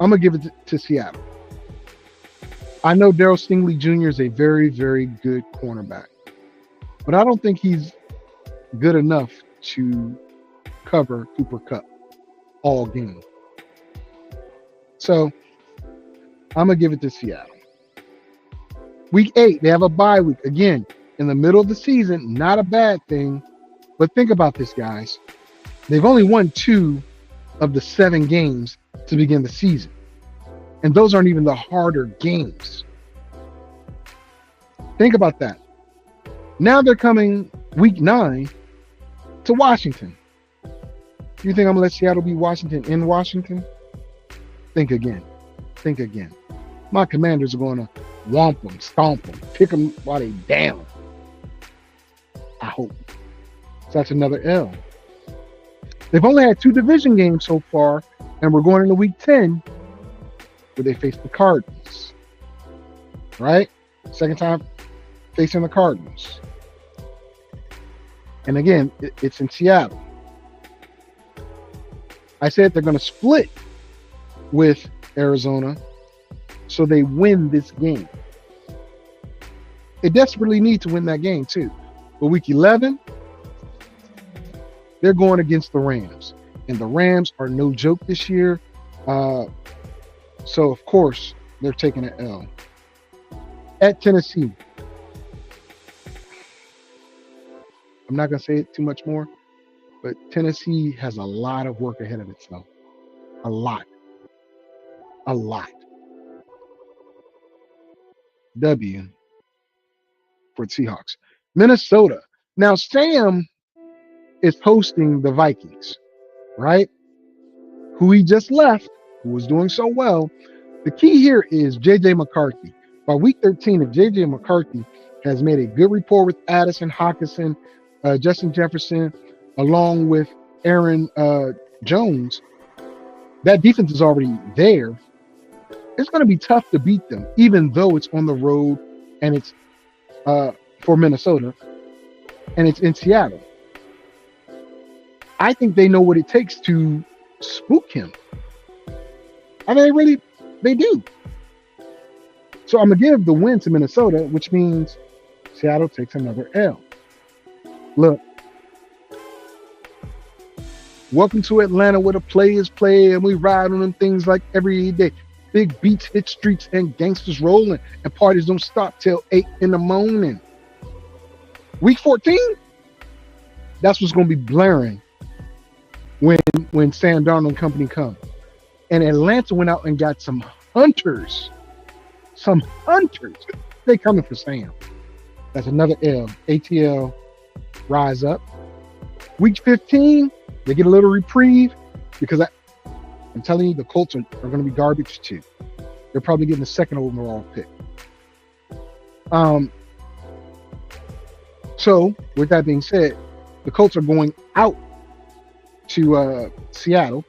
I'm going to give it to Seattle. I know Darryl Stingley Jr. is a very, very good cornerback, but I don't think he's good enough to cover Cooper Kupp all game. So I'm going to give it to Seattle. Week 8, they have a bye week. Again, in the middle of the season, not a bad thing. But think about this, guys. They've only won 2 of the 7 games to begin the season. And those aren't even the harder games. Think about that. Now they're coming week 9 to Washington. You think I'm going to let Seattle beat Washington in Washington? Think again. Think again. My Commanders are going to whomp them, stomp them, pick them while they down. I hope. So that's another L. They've only had 2 division games so far, and we're going into week 10 where they face the Cardinals. Right? Second time facing the Cardinals. And again, it's in Seattle. I said they're going to split with Arizona so they win this game. They desperately need to win that game too. But week 11, they're going against the Rams. And the Rams are no joke this year. So, of course, they're taking an L. At Tennessee. I'm not going to say it too much more, but Tennessee has a lot of work ahead of itself. A lot. A lot. W for the Seahawks. Minnesota. Now, Sam is hosting the Vikings, right? Who he just left, who was doing so well. The key here is J.J. McCarthy. By week 13, if J.J. McCarthy has made a good rapport with Addison, Hockenson, Justin Jefferson, along with Aaron Jones, that defense is already there. It's going to be tough to beat them, even though it's on the road and it's for Minnesota and it's in Seattle. I think they know what it takes to spook him. I mean, they do. So I'm gonna give the win to Minnesota, which means Seattle takes another L. Look, welcome to Atlanta where the players play and we ride on them things like every day. Big beats hit streets and gangsters rolling and parties don't stop till 8 in the morning. Week 14, that's what's gonna be blaring when Sam Darnold and company come. And Atlanta went out and got some hunters. Some hunters. They coming for Sam. That's another L. ATL rise up. Week 15, they get a little reprieve because I'm telling you, the Colts are going to be garbage too. They're probably getting the second overall pick. So with that being said, the Colts are going out to Seattle,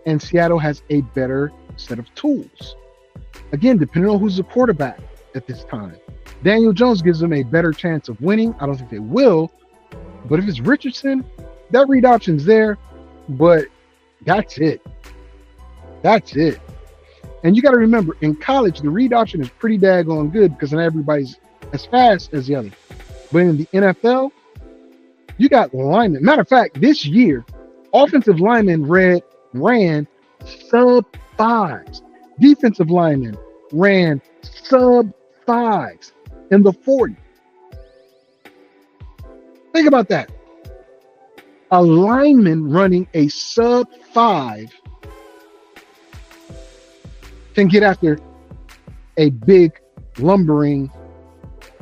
and Seattle has a better set of tools. Again, depending on who's the quarterback at this time. Daniel Jones gives them a better chance of winning. I don't think they will, but if it's Richardson, that read option's there, but that's it. That's it. And you got to remember, in college, the read option is pretty daggone good because not everybody's as fast as the other. But in the NFL, you got linemen. Matter of fact, this year, offensive linemen ran sub fives. Defensive linemen ran sub fives in the 40. Think about that. A lineman running a sub 5 can get after a big lumbering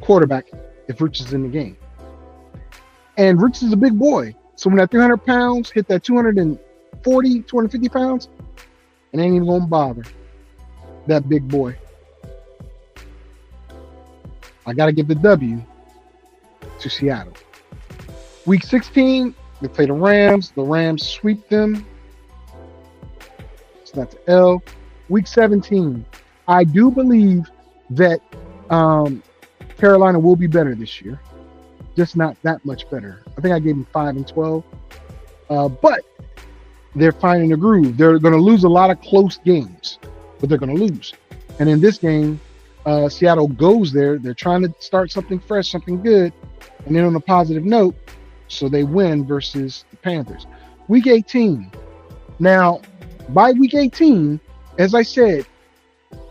quarterback if Rich is in the game. And Rich is a big boy. So when that 300 pounds hit that 240, 250 pounds, it ain't even going to bother that big boy. I got to give the W to Seattle. Week 16, they play the Rams. The Rams sweep them. It's not the L. Week 17, I do believe that Carolina will be better this year. Just not that much better. I think I gave them 5 and 12. But they're finding a groove. They're going to lose a lot of close games, but they're going to lose. And in this game, Seattle goes there. They're trying to start something fresh, something good, and then on a positive note, so they win versus the Panthers. Week 18. Now, by week 18, as I said,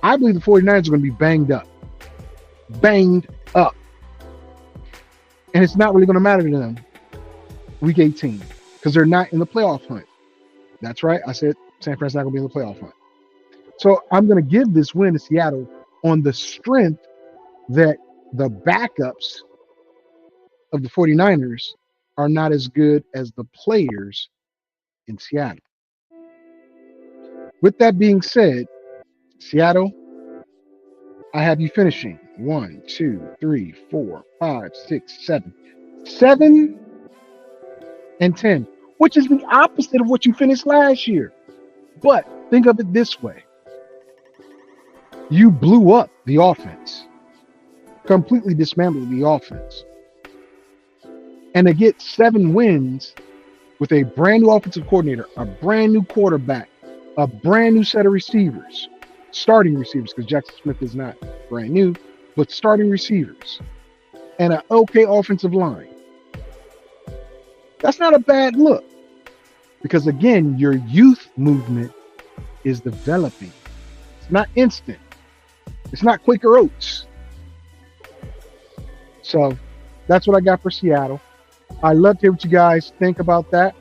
I believe the 49ers are going to be banged up. Banged up. And it's not really going to matter to them week 18 because they're not in the playoff hunt. That's right. I said San Francisco's not going to be in the playoff hunt. So I'm going to give this win to Seattle on the strength that the backups of the 49ers are not as good as the players in Seattle. With that being said, Seattle, I have you finishing 1, 2, 3, 4, 5, 6, 7. 7 and 10, which is the opposite of what you finished last year. But think of it this way. You blew up the offense, completely dismantled the offense. And to get 7 wins with a brand new offensive coordinator, a brand new quarterback, a brand new set of receivers, starting receivers, because Jackson Smith is not brand new, but starting receivers, and an okay offensive line. That's not a bad look. Because again, your youth movement is developing. It's not instant. It's not Quaker Oats. So that's what I got for Seattle. I'd love to hear what you guys think about that.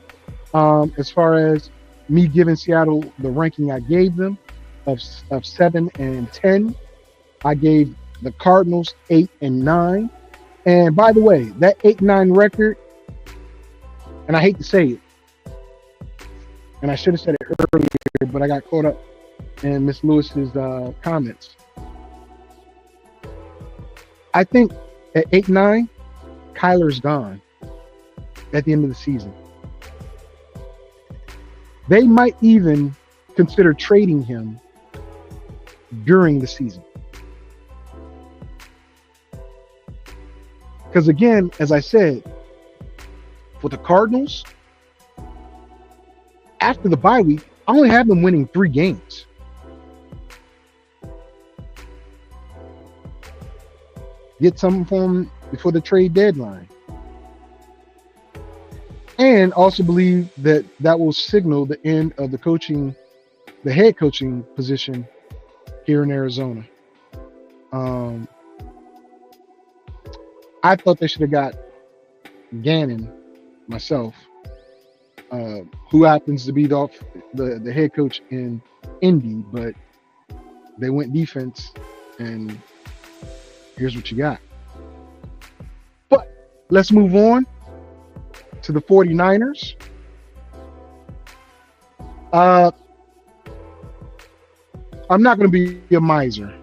As far as me giving Seattle the ranking I gave them of 7 and 10. I gave the Cardinals 8 and 9. And by the way, that 8-9 record, and I hate to say it, and I should have said it earlier, but I got caught up in Miss Lewis's comments. I think at 8-9, Kyler's gone at the end of the season. They might even consider trading him during the season. Because again, as I said, for the Cardinals, after the bye week, I only have them winning 3 games. get something for him before the trade deadline. And also believe that that will signal the end of the head coaching position here in Arizona. I thought they should have got Gannon myself, who happens to be the head coach in Indy, but they went defense, and here's what you got. But let's move on to the 49ers. I'm not going to be a miser.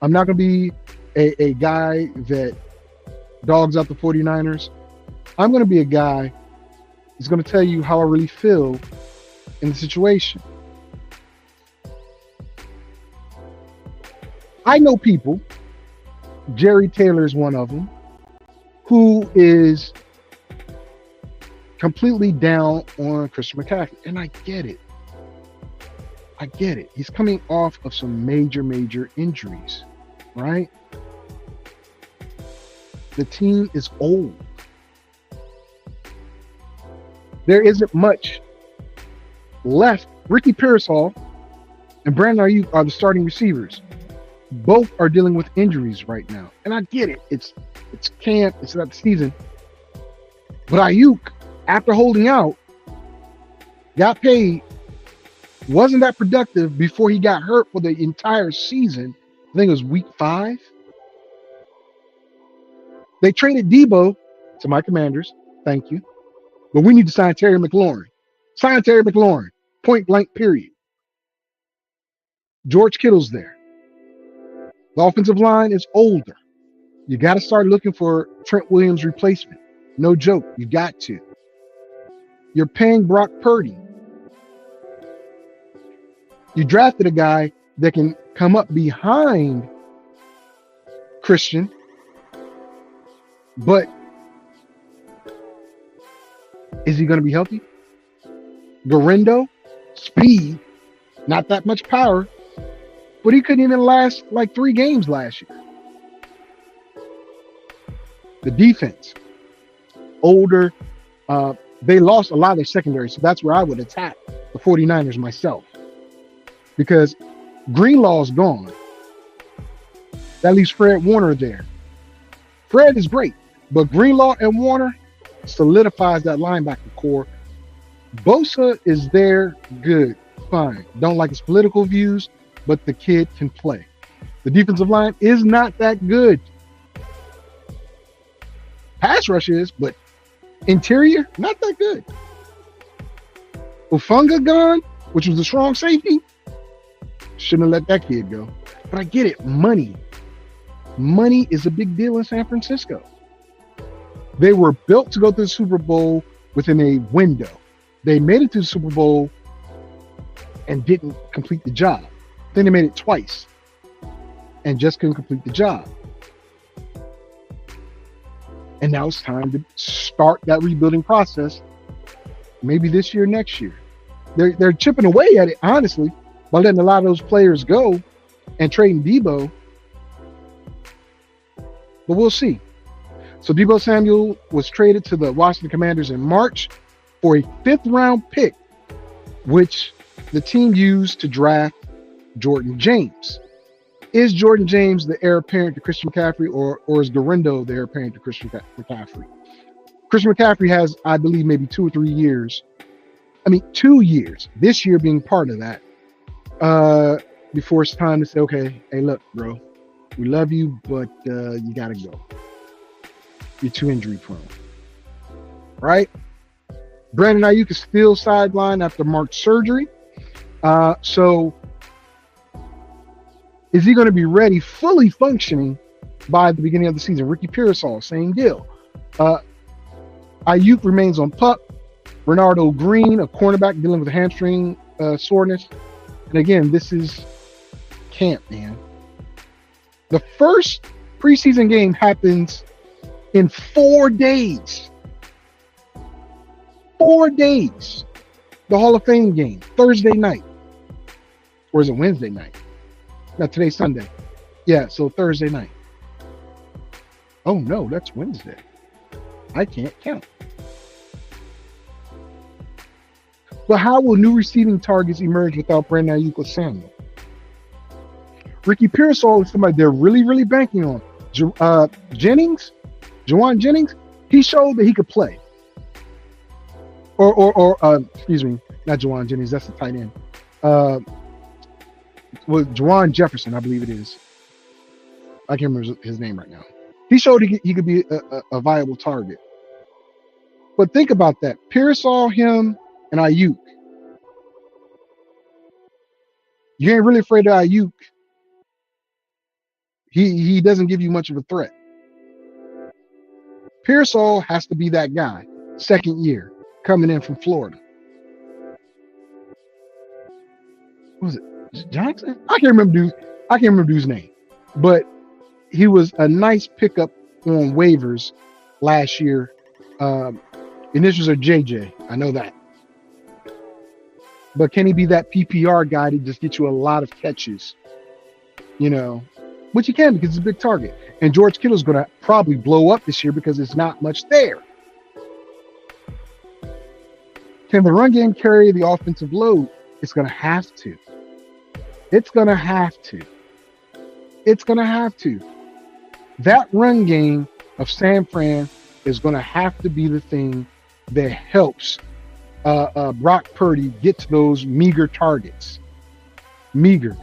I'm not going to be a guy that dogs out the 49ers. I'm going to be a guy who's going to tell you how I really feel in the situation. I know people, Jerry Taylor is one of them, who is completely down on Christian McCaffrey. And I get it. He's coming off of some major injuries, right? The team is old. There isn't much left. Ricky Pearsall and Brandon Ayuk are the starting receivers. Both are dealing with injuries right now. And I get it. It's camp. It's not the season. But Ayuk, after holding out, got paid, wasn't that productive before he got hurt for the entire season. I think it was week 5. They traded Debo to my Commanders. Thank you. But we need to sign Terry McLaurin. Sign Terry McLaurin. Point blank, period. George Kittle's there. The offensive line is older. You got to start looking for Trent Williams' replacement. No joke. You got to. You're paying Brock Purdy. You drafted a guy that can come up behind Christian, but is he going to be healthy? Garindo, speed, not that much power, but he couldn't even last like 3 games last year. The defense, older. They lost a lot of their secondary, so that's where I would attack the 49ers myself. Because Greenlaw's gone. That leaves Fred Warner there. Fred is great, but Greenlaw and Warner solidifies that linebacker core. Bosa is there, good, fine. Don't like his political views, but the kid can play. The defensive line is not that good. Pass rush is, but interior, not that good. Ufunga gone, which was a strong safety. Shouldn't have let that kid go. But I get it. Money. Money is a big deal in San Francisco. They were built to go to the Super Bowl within a window. They made it to the Super Bowl and didn't complete the job. Then they made it twice and just couldn't complete the job. And now it's time to start that rebuilding process. Maybe this year, next year. They're chipping away at it, honestly, by letting a lot of those players go and trading Debo. But we'll see. So Debo Samuel was traded to the Washington Commanders in March for a 5th-round pick, which the team used to draft Jordan James. Is Jordan James the heir apparent to Christian McCaffrey, or is Garindo the heir apparent to Christian McCaffrey? Christian McCaffrey has, I believe, maybe 2 or 3 years. 2 years. This year being part of that. Before it's time to say, okay, hey, look, bro, we love you, but you got to go. You're too injury prone. Right? Brandon Ayuk is still sidelined after March surgery. So is he going to be ready, fully functioning by the beginning of the season? Ricky Pearsall, same deal. Ayuk remains on PUP. Bernardo Green, a cornerback, dealing with a hamstring soreness. And again, this is camp, man. The first preseason game happens in 4 days. 4 days. The Hall of Fame game, Thursday night. Or is it Wednesday night? No, today's Sunday. Yeah, so Thursday night. Oh no, that's Wednesday. I can't count. But how will new receiving targets emerge without Brandon Ayuk or Samuel? Ricky Pearsall is somebody they're really, really banking on. Juwan Jennings, he showed that he could play. Excuse me, not Juwan Jennings, that's the tight end. Juwan Jefferson, I believe it is. I can't remember his name right now. He showed he could be a viable target. But think about that. Pearsall, him, and Ayuk. You ain't really afraid of Ayuk. He doesn't give you much of a threat. Pearsall has to be that guy. Second year, coming in from Florida. What was it Jackson? I can't remember dude's name. But he was a nice pickup on waivers last year. Initials are JJ. I know that. But can he be that PPR guy to just get you a lot of catches? You know, which he can because he's a big target. And George Kittle's going to probably blow up this year because there's not much there. Can the run game carry the offensive load? It's going to have to. It's going to have to. It's going to have to. That run game of San Fran is going to have to be the thing that helps Brock Purdy get to those meager targets. Meager.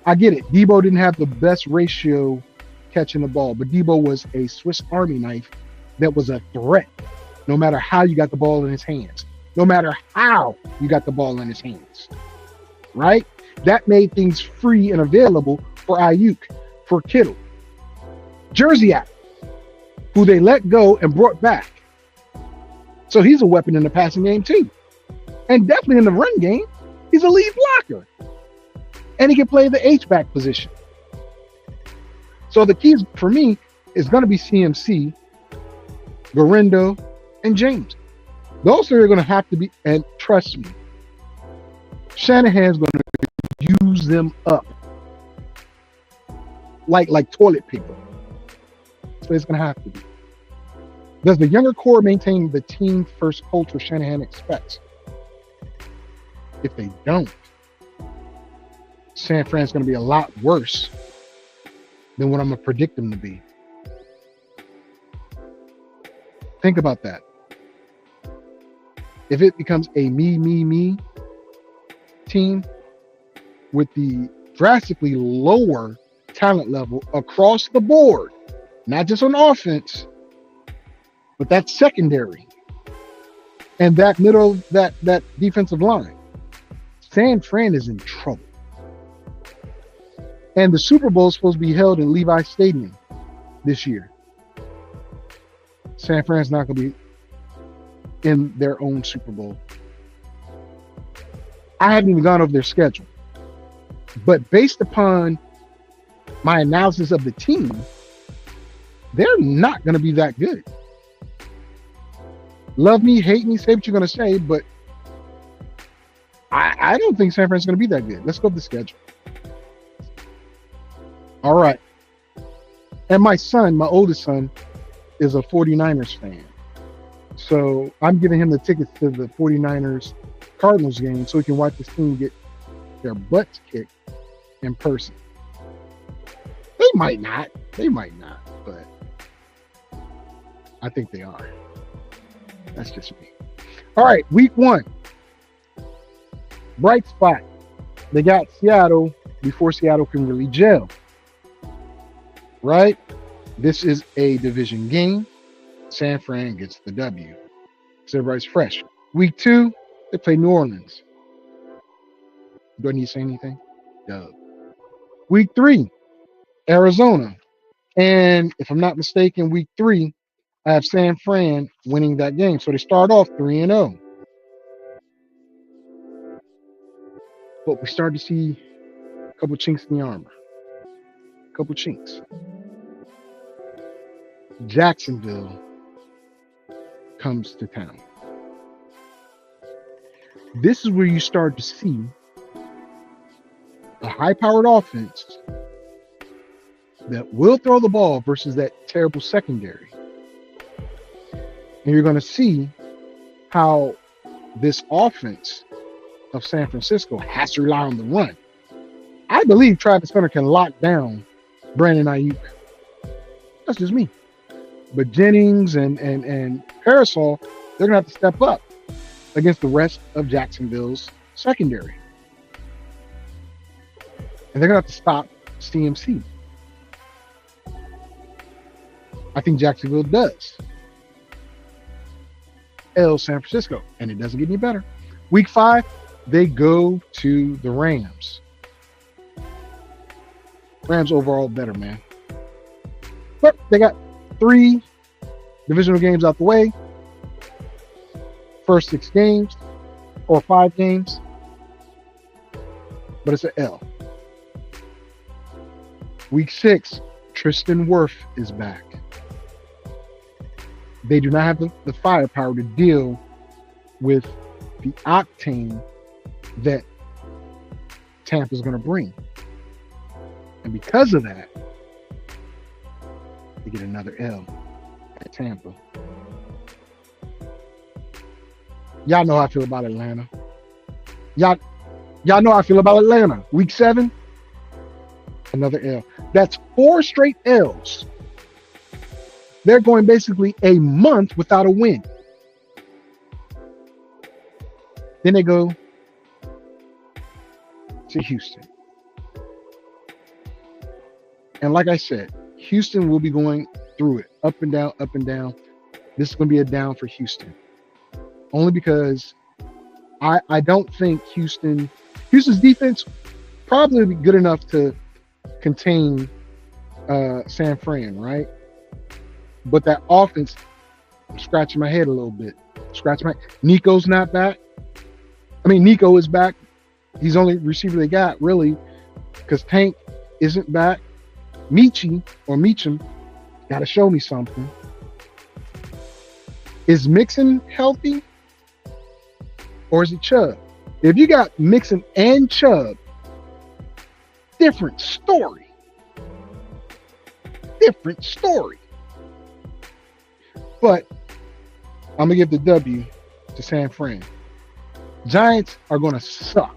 I get it. Debo didn't have the best ratio catching the ball, but Debo was a Swiss Army knife that was a threat no matter how you got the ball in his hands. No matter how you got the ball in his hands. Right? That made things free and available for Ayuk, for Kittle. Jersey Act, who they let go and brought back. So he's a weapon in the passing game too. And definitely in the run game, he's a lead blocker. And he can play the H-back position. So the keys for me is going to be CMC, Garindo, and James. Those three are going to have to be, and trust me, Shanahan's going to use them up like toilet paper. So it's going to have to be. Does the younger core maintain the team first culture Shanahan expects? If they don't, San Fran's going to be a lot worse than what I'm going to predict them to be. Think about that. If it becomes a me team with the drastically lower talent level across the board, not just on offense, but that secondary and that middle, that defensive line, San Fran is in trouble. And the Super Bowl is supposed to be held in Levi Stadium this year. San Fran's not going to be in their own Super Bowl. I haven't even gone over their schedule. But based upon my analysis of the team, they're not going to be that good. Love me, hate me, say what you're going to say, but I don't think San Fran's going to be that good. Let's go to the schedule. All right. And my son, my oldest son, is a 49ers fan. So I'm giving him the tickets to the 49ers Cardinals game so he can watch this team get their butts kicked in person. They might not, but I think they are. That's just me. All right, week 1. Bright spot. They got Seattle before Seattle can really gel. Right? This is a division game. San Fran gets the W. So everybody's fresh. Week 2, they play New Orleans. Do I need to say anything? Dub. Week 3, Arizona. And if I'm not mistaken, week 3, I have San Fran winning that game. So they start off 3-0. But we start to see a couple chinks in the armor. A couple chinks. Jacksonville comes to town. This is where you start to see a high-powered offense that will throw the ball versus that terrible secondary. And you're going to see how this offense of San Francisco has to rely on the run. I believe Travis Hunter can lock down Brandon Ayuk. That's just me. But Jennings and Parasol, they're going to have to step up against the rest of Jacksonville's secondary. And they're going to have to stop CMC. I think Jacksonville does. San Francisco, and it doesn't get any better. Week 5, they go to the Rams. Rams overall better, man. But they got 3 divisional games out the way. First 6 games or 5 games. But it's an L. Week 6, Tristan Wirth is back. They do not have the firepower to deal with the octane that Tampa's going to bring. And because of that, they get another L at Tampa. Y'all know how I feel about Atlanta. Y'all know how I feel about Atlanta. Week 7, another L. That's 4 straight L's. They're going basically a month without a win. Then they go to Houston. And like I said, Houston will be going through it, up and down, up and down. This is going to be a down for Houston. Only because I don't think Houston's defense probably be good enough to contain San Fran, right? But that offense, I'm scratching my head a little bit. Nico's not back. I mean, Nico is back. He's the only receiver they got, really, because Tank isn't back. Meacham got to show me something. Is Mixon healthy? Or is it Chubb? If you got Mixon and Chubb, different story. But I'm going to give the W to San Fran. Giants are going to suck.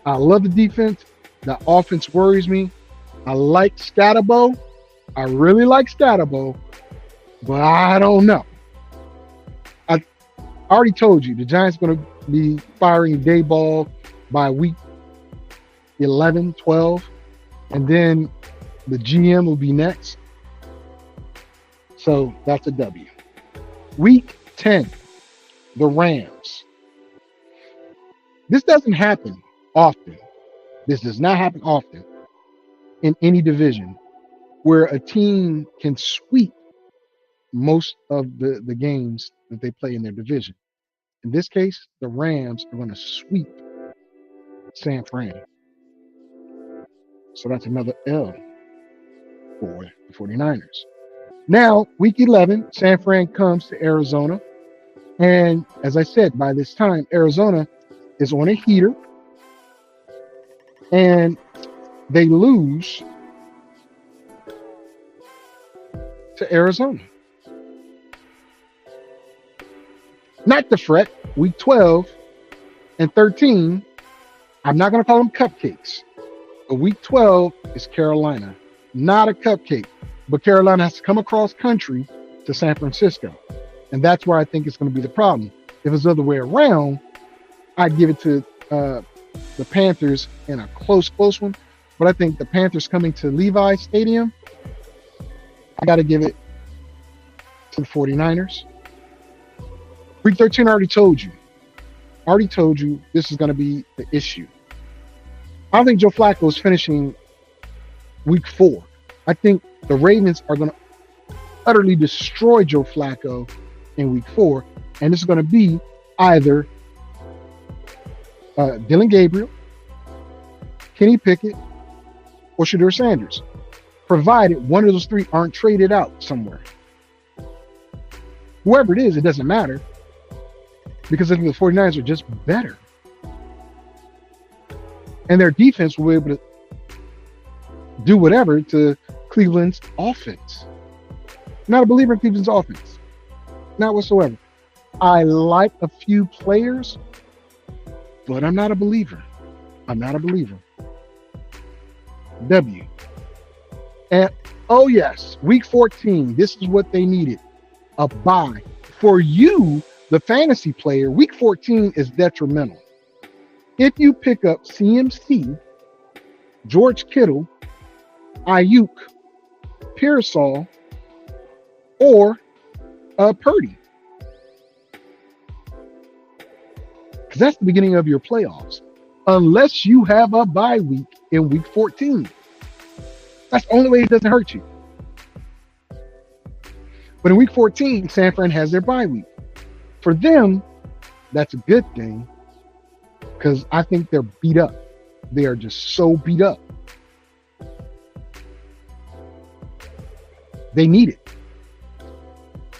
I love the defense. The offense worries me. I like Scatterbo. I really like Scatterbo. But I don't know. I already told you the Giants are going to be firing Dayball by week 11, 12. And then the GM will be next. So that's a W. Week 10, the Rams. This doesn't happen often. This does not happen often in any division where a team can sweep most of the games that they play in their division. In this case, the Rams are going to sweep San Fran. So that's another L for the 49ers. Now, week 11, San Fran comes to Arizona. And as I said, by this time, Arizona is on a heater. And they lose to Arizona. Not to fret, week 12 and 13, I'm not going to call them cupcakes. But week 12 is Carolina. Not a cupcake. But Carolina has to come across country to San Francisco. And that's where I think it's going to be the problem. If it's the other way around, I'd give it to the Panthers in a close one. But I think the Panthers coming to Levi Stadium, I got to give it to the 49ers. Week 13, I already told you this is going to be the issue. I don't think Joe Flacco is finishing week 4. I think the Ravens are going to utterly destroy Joe Flacco in week 4. And this is going to be either Dylan Gabriel, Kenny Pickett, or Shedeur Sanders, provided one of those 3 aren't traded out somewhere. Whoever it is, it doesn't matter, because I think the 49ers are just better. And their defense will be able to do whatever to Cleveland's offense. Not a believer in Cleveland's offense. Not whatsoever. I like a few players, but I'm not a believer. I'm not a believer. W. And oh yes, week 14, this is what they needed. A bye. For you, the fantasy player, week 14 is detrimental. If you pick up CMC, George Kittle, Ayuk, Pearsall, or Purdy. Because that's the beginning of your playoffs. Unless you have a bye week in week 14. That's the only way it doesn't hurt you. But in week 14, San Fran has their bye week. For them, that's a good thing because I think they're beat up. They are just so beat up. They need it.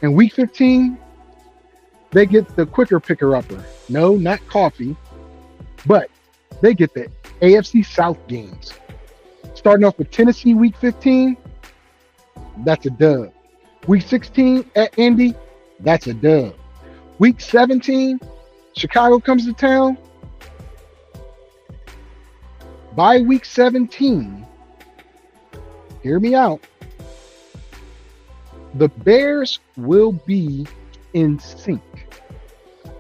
In week 15, they get the quicker picker-upper. No, not coffee, but they get the AFC South games. Starting off with Tennessee week 15, that's a dub. Week 16 at Indy, that's a dub. Week 17, Chicago comes to town. By week 17, hear me out, the Bears will be in sync.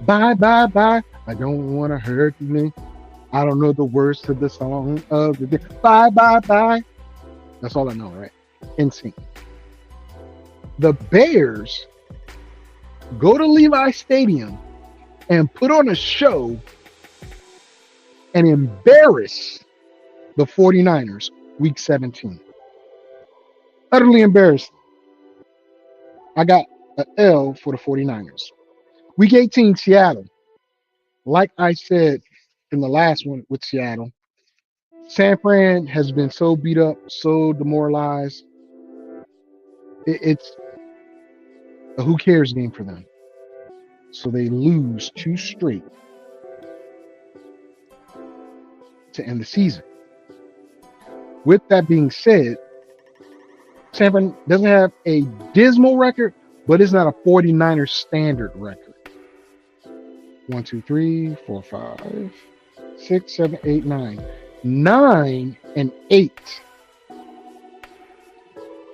Bye, bye, bye. I don't want to hurt me. I don't know the words to the song of the day. Bye, bye, bye. That's all I know, right? In sync. The Bears go to Levi Stadium and put on a show and embarrass the 49ers week 17. Utterly embarrassed. I got an L for the 49ers. Week 18, Seattle. Like I said in the last one with Seattle, San Fran has been so beat up, so demoralized. It's a who cares game for them. So they lose 2 straight to end the season. With that being said, San Fran doesn't have a dismal record, but it's not a 49ers standard record. 1, 2, 3, 4, 5, 6, 7, 8, 9. 9 and 8.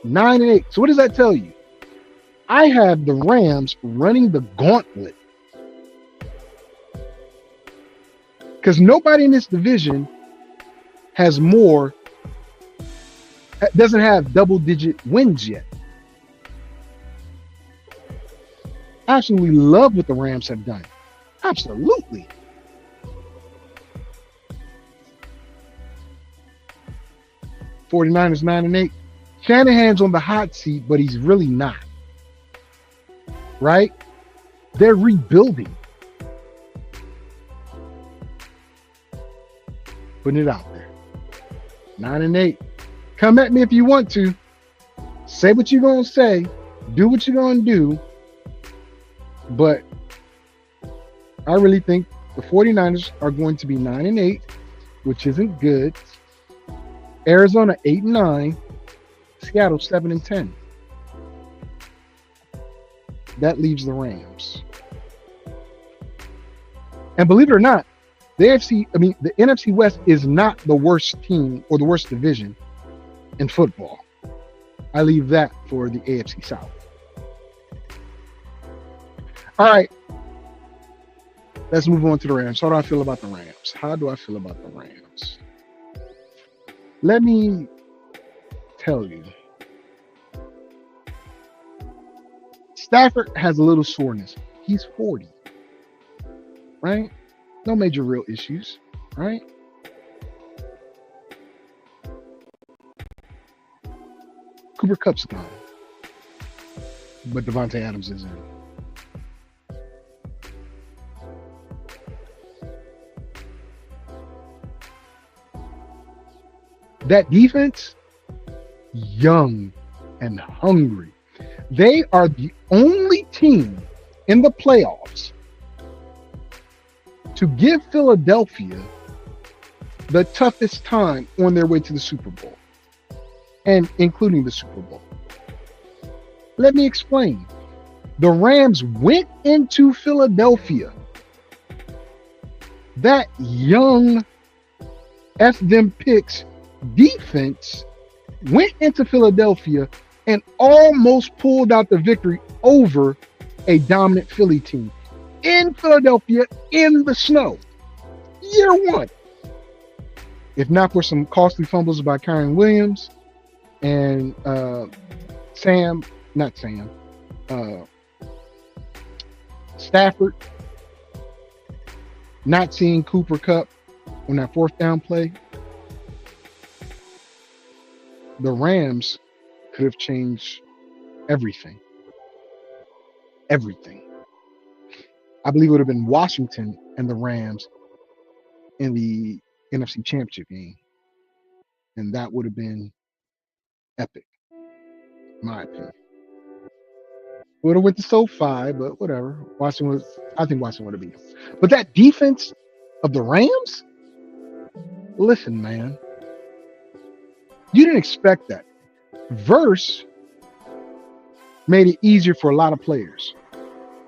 9 and 8. So what does that tell you? I have the Rams running the gauntlet. Because nobody in this division has doesn't have double-digit wins yet. I absolutely love what the Rams have done. Absolutely. '49ers 9 and 8. Shanahan's on the hot seat, but he's really not. Right? They're rebuilding. Putting it out there. 9 and 8. Come at me if you want to. Say what you're going to say. Do what you're going to do. But I really think the 49ers are going to be 9 and 8, which isn't good. Arizona 8 and 9. Seattle 7 and 10. That leaves the Rams. And believe it or not, the NFC West is not the worst team or the worst division in football. I leave that for the AFC South. All right. Let's move on to the Rams. How do I feel about the Rams? Let me tell you. Stafford has a little soreness. He's 40. Right? No major real issues. Right? Cooper Kupp's gone. But Devontae Adams is in. That defense, young and hungry. They are the only team in the playoffs to give Philadelphia the toughest time on their way to the Super Bowl. and including the Super Bowl. Let me explain. The Rams went into Philadelphia. That young F them picks defense went into Philadelphia and almost pulled out the victory over a dominant Philly team in Philadelphia in the snow. Year one. If not for some costly fumbles by Kyron Williams and Stafford, not seeing Cooper Kupp on that fourth down play, the Rams could have changed everything. Everything. I believe it would have been Washington and the Rams in the NFC Championship game. And that would have been epic, in my opinion. Would have went to SoFi, but whatever. I think Washington would have beat them. But that defense of the Rams, listen, man, you didn't expect that. Verse made it easier for a lot of players.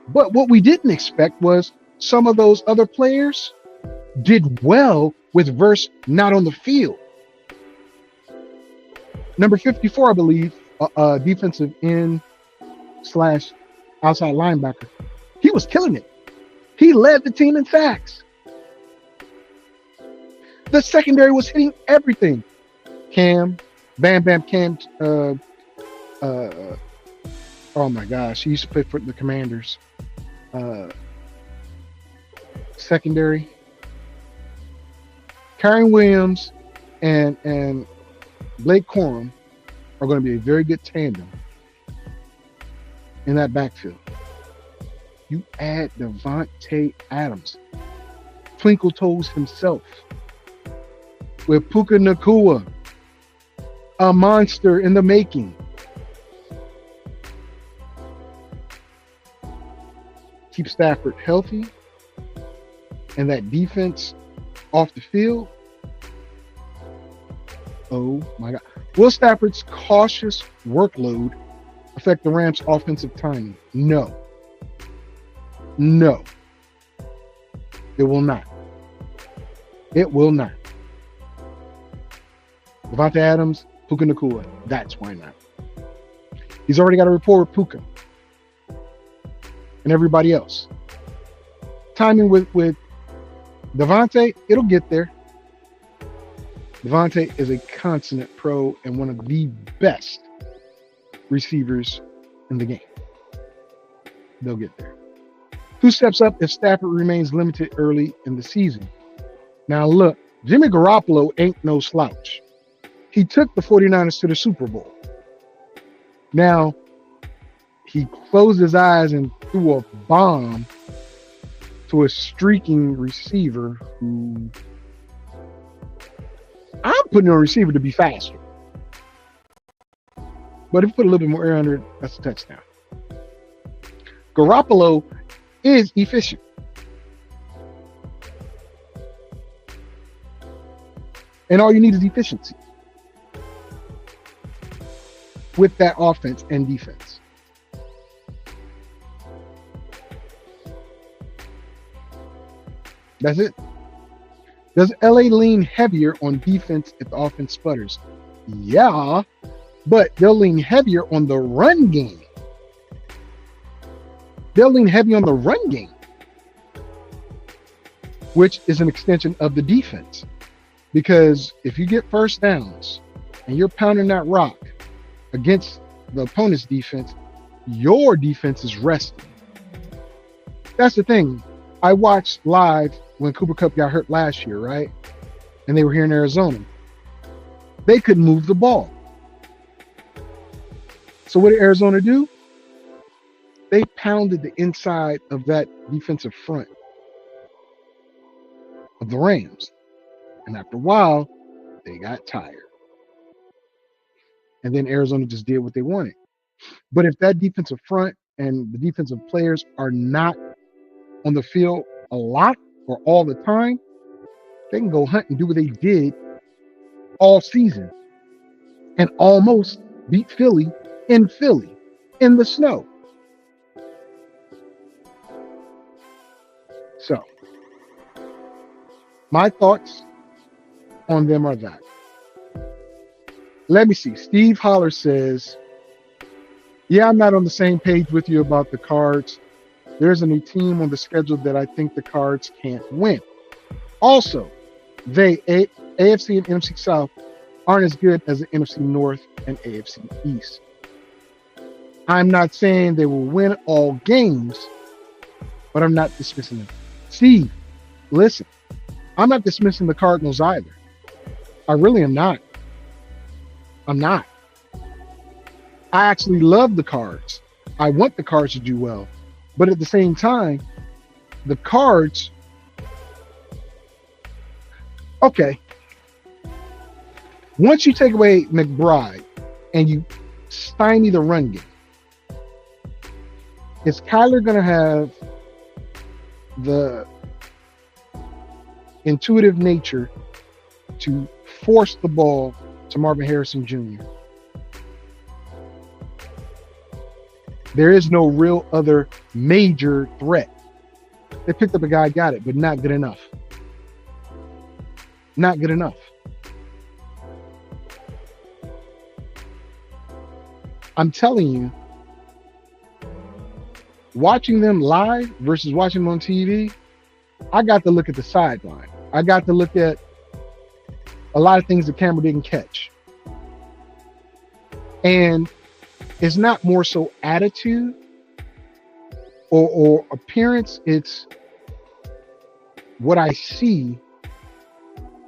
But what we didn't expect was some of those other players did well with Verse not on the field. Number 54, I believe, defensive end / outside linebacker. He was killing it. He led the team in sacks. The secondary was hitting everything. Cam, Cam. Oh my gosh, he used to play for the Commanders. Secondary. Kyron Williams and Blake Corum are going to be a very good tandem in that backfield. You add Devontae Adams, Twinkle Toes himself, with Puka Nacua, a monster in the making. Keep Stafford healthy and that defense off the field. Oh my God. Will Stafford's cautious workload affect the Rams' offensive timing? No. No. It will not. It will not. Devontae Adams, Puka Nacua. That's why not. He's already got a rapport with Puka and everybody else. Timing with Devontae, it'll get there. Devontae is a consummate pro and one of the best receivers in the game. They'll get there. Who steps up if Stafford remains limited early in the season? Now look, Jimmy Garoppolo ain't no slouch. He took the 49ers to the Super Bowl. Now, he closed his eyes and threw a bomb to a streaking receiver who I'm putting on a receiver to be faster. But if you put a little bit more air under it, that's a touchdown. Garoppolo is efficient. And all you need is efficiency with that offense and defense. That's it. Does LA lean heavier on defense if the offense sputters? Yeah, but they'll lean heavier on the run game. They'll lean heavy on the run game, which is an extension of the defense. Because if you get first downs and you're pounding that rock against the opponent's defense, your defense is resting. That's the thing. I watched live when Cooper Kupp got hurt last year, right? And they were here in Arizona. They couldn't move the ball. So what did Arizona do? They pounded the inside of that defensive front of the Rams. And after a while, they got tired. And then Arizona just did what they wanted. But if that defensive front and the defensive players are not on the field a lot or all the time, they can go hunt and do what they did all season. and almost beat Philly in the snow. So, my thoughts on them are that. Let me see. Steve Holler says, yeah, I'm not on the same page with you about the Cards. There's a new team on the schedule that I think the Cards can't win. Also, AFC and NFC South aren't as good as the NFC North and AFC East. I'm not saying they will win all games, but I'm not dismissing them. Steve, listen, I'm not dismissing the Cardinals either. I really am not. I'm not. I actually love the Cards. I want the Cards to do well. But at the same time, the Cards, okay, once you take away McBride and you stymie the run game, is Kyler going to have the intuitive nature to force the ball to Marvin Harrison Jr.? There is no real other major threat. They picked up a guy, got it, but not good enough. Not good enough. I'm telling you, watching them live versus watching them on TV, I got to look at the sideline. I got to look at a lot of things the camera didn't catch. And it's not more so attitude or appearance. It's what I see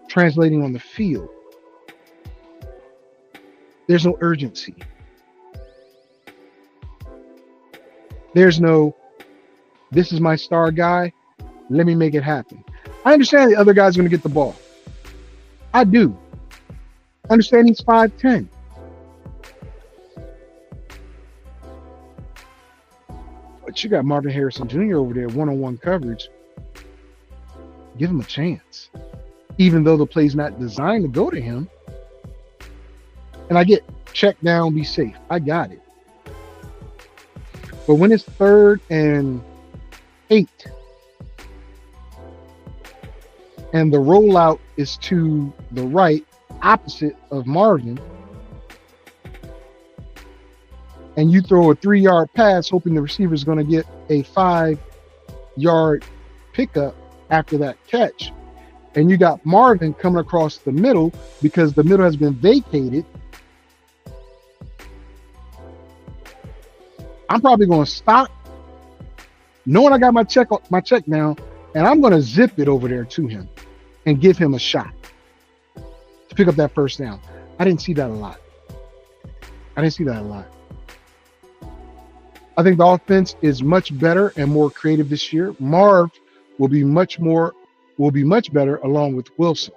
translating on the field. There's no urgency. There's no, this is my star guy, let me make it happen. I understand the other guy's going to get the ball. I do. I understand he's 5'10". But you got Marvin Harrison Jr. over there, one-on-one coverage. Give him a chance. Even though the play's not designed to go to him. And I get check down, be safe. I got it. But when it's 3rd and 8 and the rollout is to the right, opposite of Marvin, and you throw a 3-yard pass hoping the receiver is going to get a 5-yard pickup after that catch, and you got Marvin coming across the middle because the middle has been vacated, I'm probably going to stop, knowing I got my check down, and I'm going to zip it over there to him and give him a shot to pick up that first down. I didn't see that a lot. I think the offense is much better and more creative this year. Marv will be much better along with Wilson.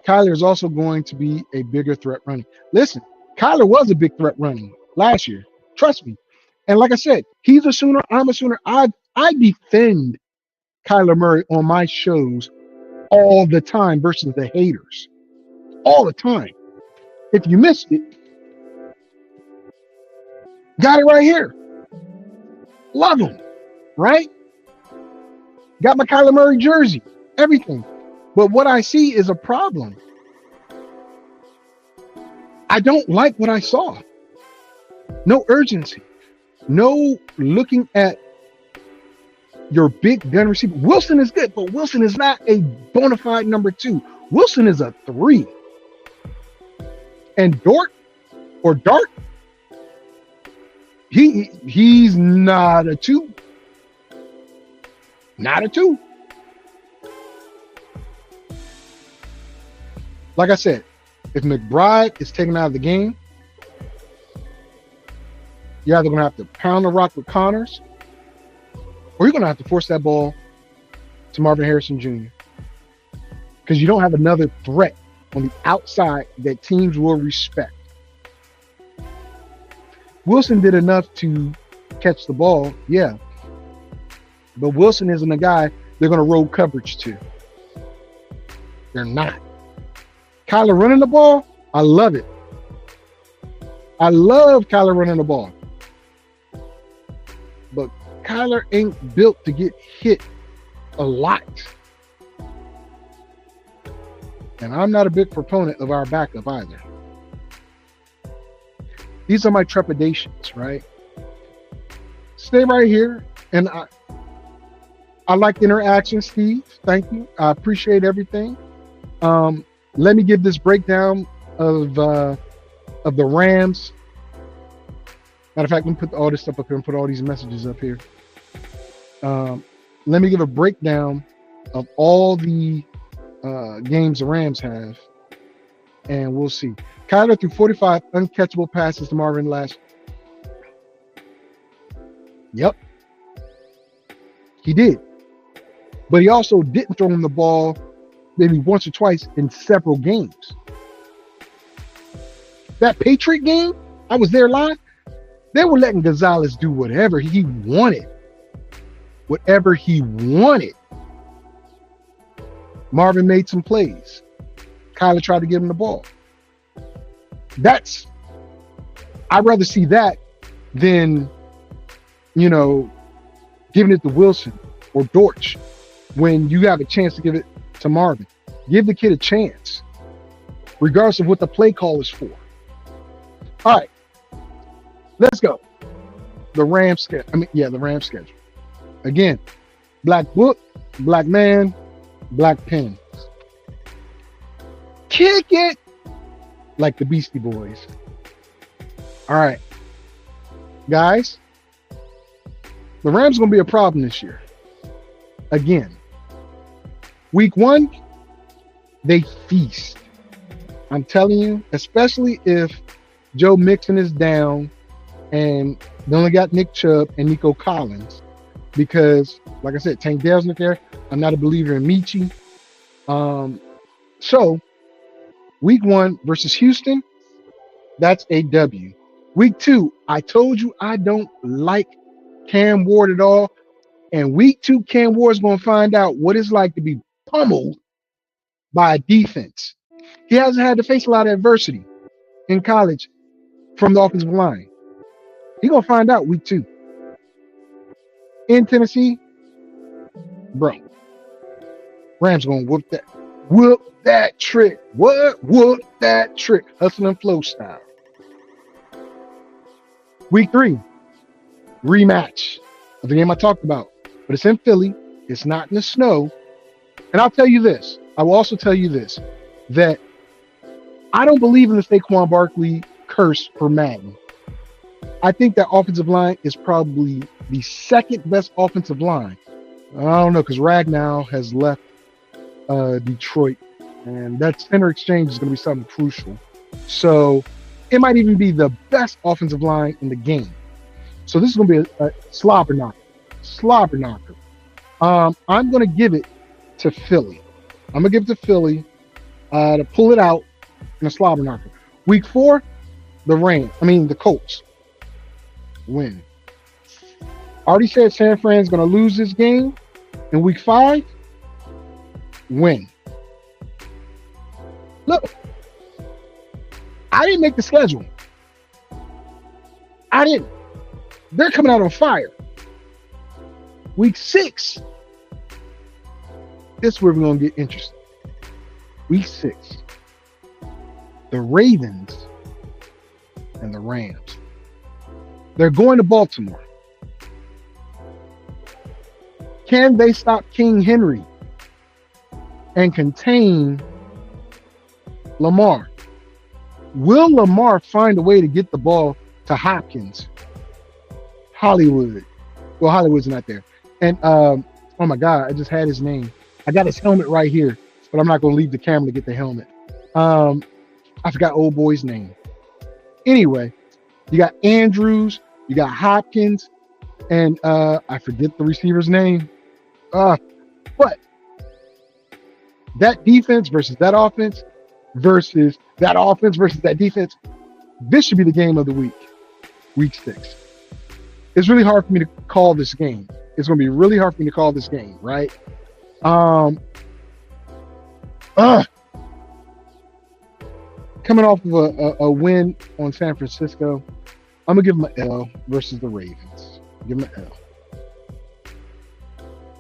Kyler is also going to be a bigger threat running. Listen, Kyler was a big threat running last year. Trust me. And like I said, he's a Sooner, I'm a Sooner. I defend Kyler Murray on my shows all the time versus the haters. All the time. If you missed it, got it right here. Love him, right? Got my Kyler Murray jersey, everything. But what I see is a problem. I don't like what I saw. No urgency. No looking at your big gun receiver. Wilson is good, but Wilson is not a bona fide number 2. Wilson is a 3. And Dart, he's not a 2. Not a 2. Like I said, if McBride is taken out of the game, you're either going to have to pound the rock with Connors, or you're going to have to force that ball to Marvin Harrison Jr. Because you don't have another threat on the outside that teams will respect. Wilson did enough to catch the ball, yeah. But Wilson isn't a guy they're going to roll coverage to. They're not. Kyler running the ball, I love it. I love Kyler running the ball, but Kyler ain't built to get hit a lot. And I'm not a big proponent of our backup either. These are my trepidations, right? Stay right here. And I like the interaction, Steve. Thank you. I appreciate everything. Let me give this breakdown of the Rams. Matter of fact, let me put all this stuff up here and put all these messages up here. Let me give a breakdown of all the games the Rams have, and we'll see. Kyler threw 45 uncatchable passes to Marvin last. Yep, he did. But he also didn't throw him the ball maybe once or twice in several games. That Patriot game, I was there live. They were letting Gonzalez do whatever he wanted. Whatever he wanted. Marvin made some plays. Kyler tried to give him the ball. I'd rather see that than, giving it to Wilson or Dortch when you have a chance to give it to Marvin. Give the kid a chance, regardless of what the play call is for. All right, let's go. The Rams schedule. The Rams schedule. Again, black book, black man, black pen. Kick it like the Beastie Boys. All right, guys, the Rams are going to be a problem this year. Again, week 1, they feast. I'm telling you, especially if Joe Mixon is down and they only got Nick Chubb and Nico Collins, because, like I said, Tank Dell's not there. I'm not a believer in Michi. So, week 1 versus Houston, that's a W. Week 2, I told you I don't like Cam Ward at all. And week 2, Cam Ward is going to find out what it's like to be pummeled by a defense. He hasn't had to face a lot of adversity in college from the offensive line. He's going to find out week 2. In Tennessee, bro, Rams going to whoop that trick. Whoop that trick. Hustle and flow style. Week 3, rematch of the game I talked about. But it's in Philly. It's not in the snow. And I'll tell you this. I will also tell you this, that I don't believe in the Saquon Barkley curse for Madden. I think that offensive line is probably the second best offensive line. I don't know, because Ragnow has left Detroit, and that center exchange is going to be something crucial. So it might even be the best offensive line in the game. So this is going to be a slobber knocker. I'm going to give it to Philly. I'm going to give it to Philly to pull it out in a slobber knocker. Week 4, the Colts win. Already said San Fran's going to lose this game. In week 5, win. Look, I didn't make the schedule. I didn't. They're coming out on fire. Week 6. This is where we're going to get interesting. Week 6. The Ravens and the Rams. They're going to Baltimore. Can they stop King Henry and contain Lamar? Will Lamar find a way to get the ball to Hopkins? Hollywood. Well, Hollywood's not there. And, oh my God, I just had his name. I got his helmet right here, but I'm not going to leave the camera to get the helmet. I forgot old boy's name. Anyway, you got Andrews, you got Hopkins, and I forget the receiver's name. But that defense versus that offense versus that offense versus that defense, this should be the game of the week, week 6. It's really hard for me to call this game. It's going to be really hard for me to call this game, right? Coming off of a win on San Francisco, I'm gonna give them an L versus the Ravens. Give them an L.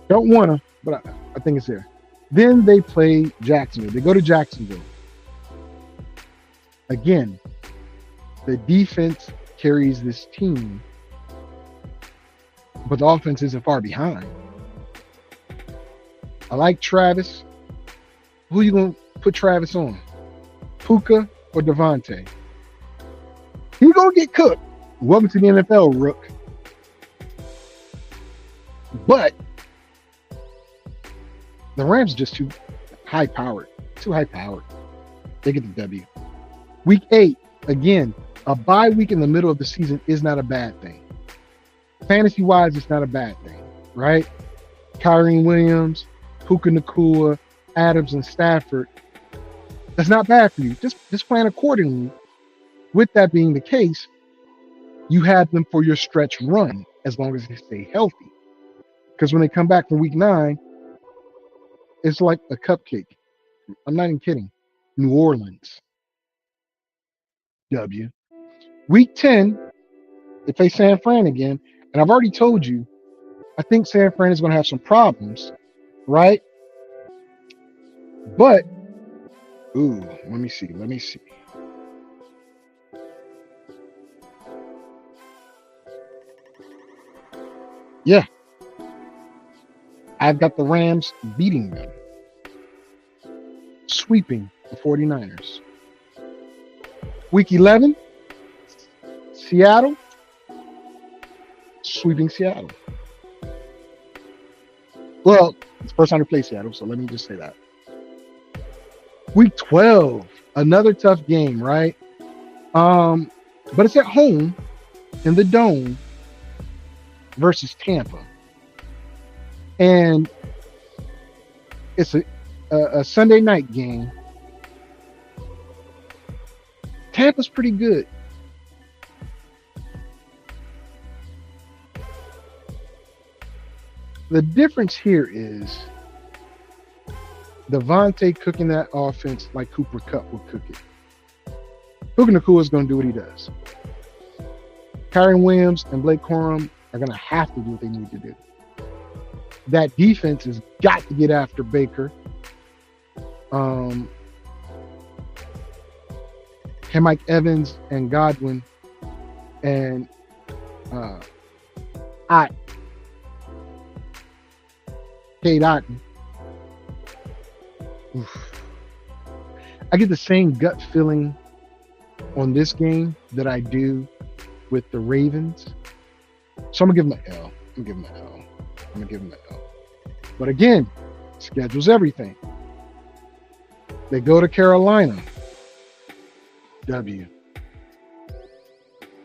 Don't wanna, but I think it's there. Then they play Jacksonville. They go to Jacksonville. Again, the defense carries this team, but the offense isn't far behind. I like Travis. Who you gonna put Travis on? Puka or Devontae? He gonna get cooked. Welcome to the NFL, Rook. But the Rams are just too high powered. Too high powered. They get the W. Week 8, again, a bye week in the middle of the season is not a bad thing. Fantasy wise, it's not a bad thing, right? Kyrie Williams, Puka Nacua, Adams, and Stafford. That's not bad for you. Just plan accordingly. With that being the case, you have them for your stretch run as long as they stay healthy. Because when they come back from week 9, it's like a cupcake. I'm not even kidding. New Orleans. W. Week 10, they play San Fran again. And I've already told you, I think San Fran is going to have some problems, right? But, ooh, let me see. Yeah, I've got the Rams beating them, sweeping the 49ers. Week 11, Seattle, sweeping Seattle. Well, it's the first time to play Seattle, so let me just say that. Week 12, another tough game, right? But it's at home in the Dome versus Tampa. And it's a Sunday night game. Tampa's pretty good. The difference here is Devontae cooking that offense like Cooper Kupp would cook it. Puka Nacua is going to do what he does. Kyrie Williams and Blake Corum are going to have to do what they need to do. That defense has got to get after Baker. Mike Evans and Godwin and Cade Otton. Oof. I get the same gut feeling on this game that I do with the Ravens. So I'm going to give them an L. I'm going to give them an L. But again, schedule's everything. They go to Carolina. W.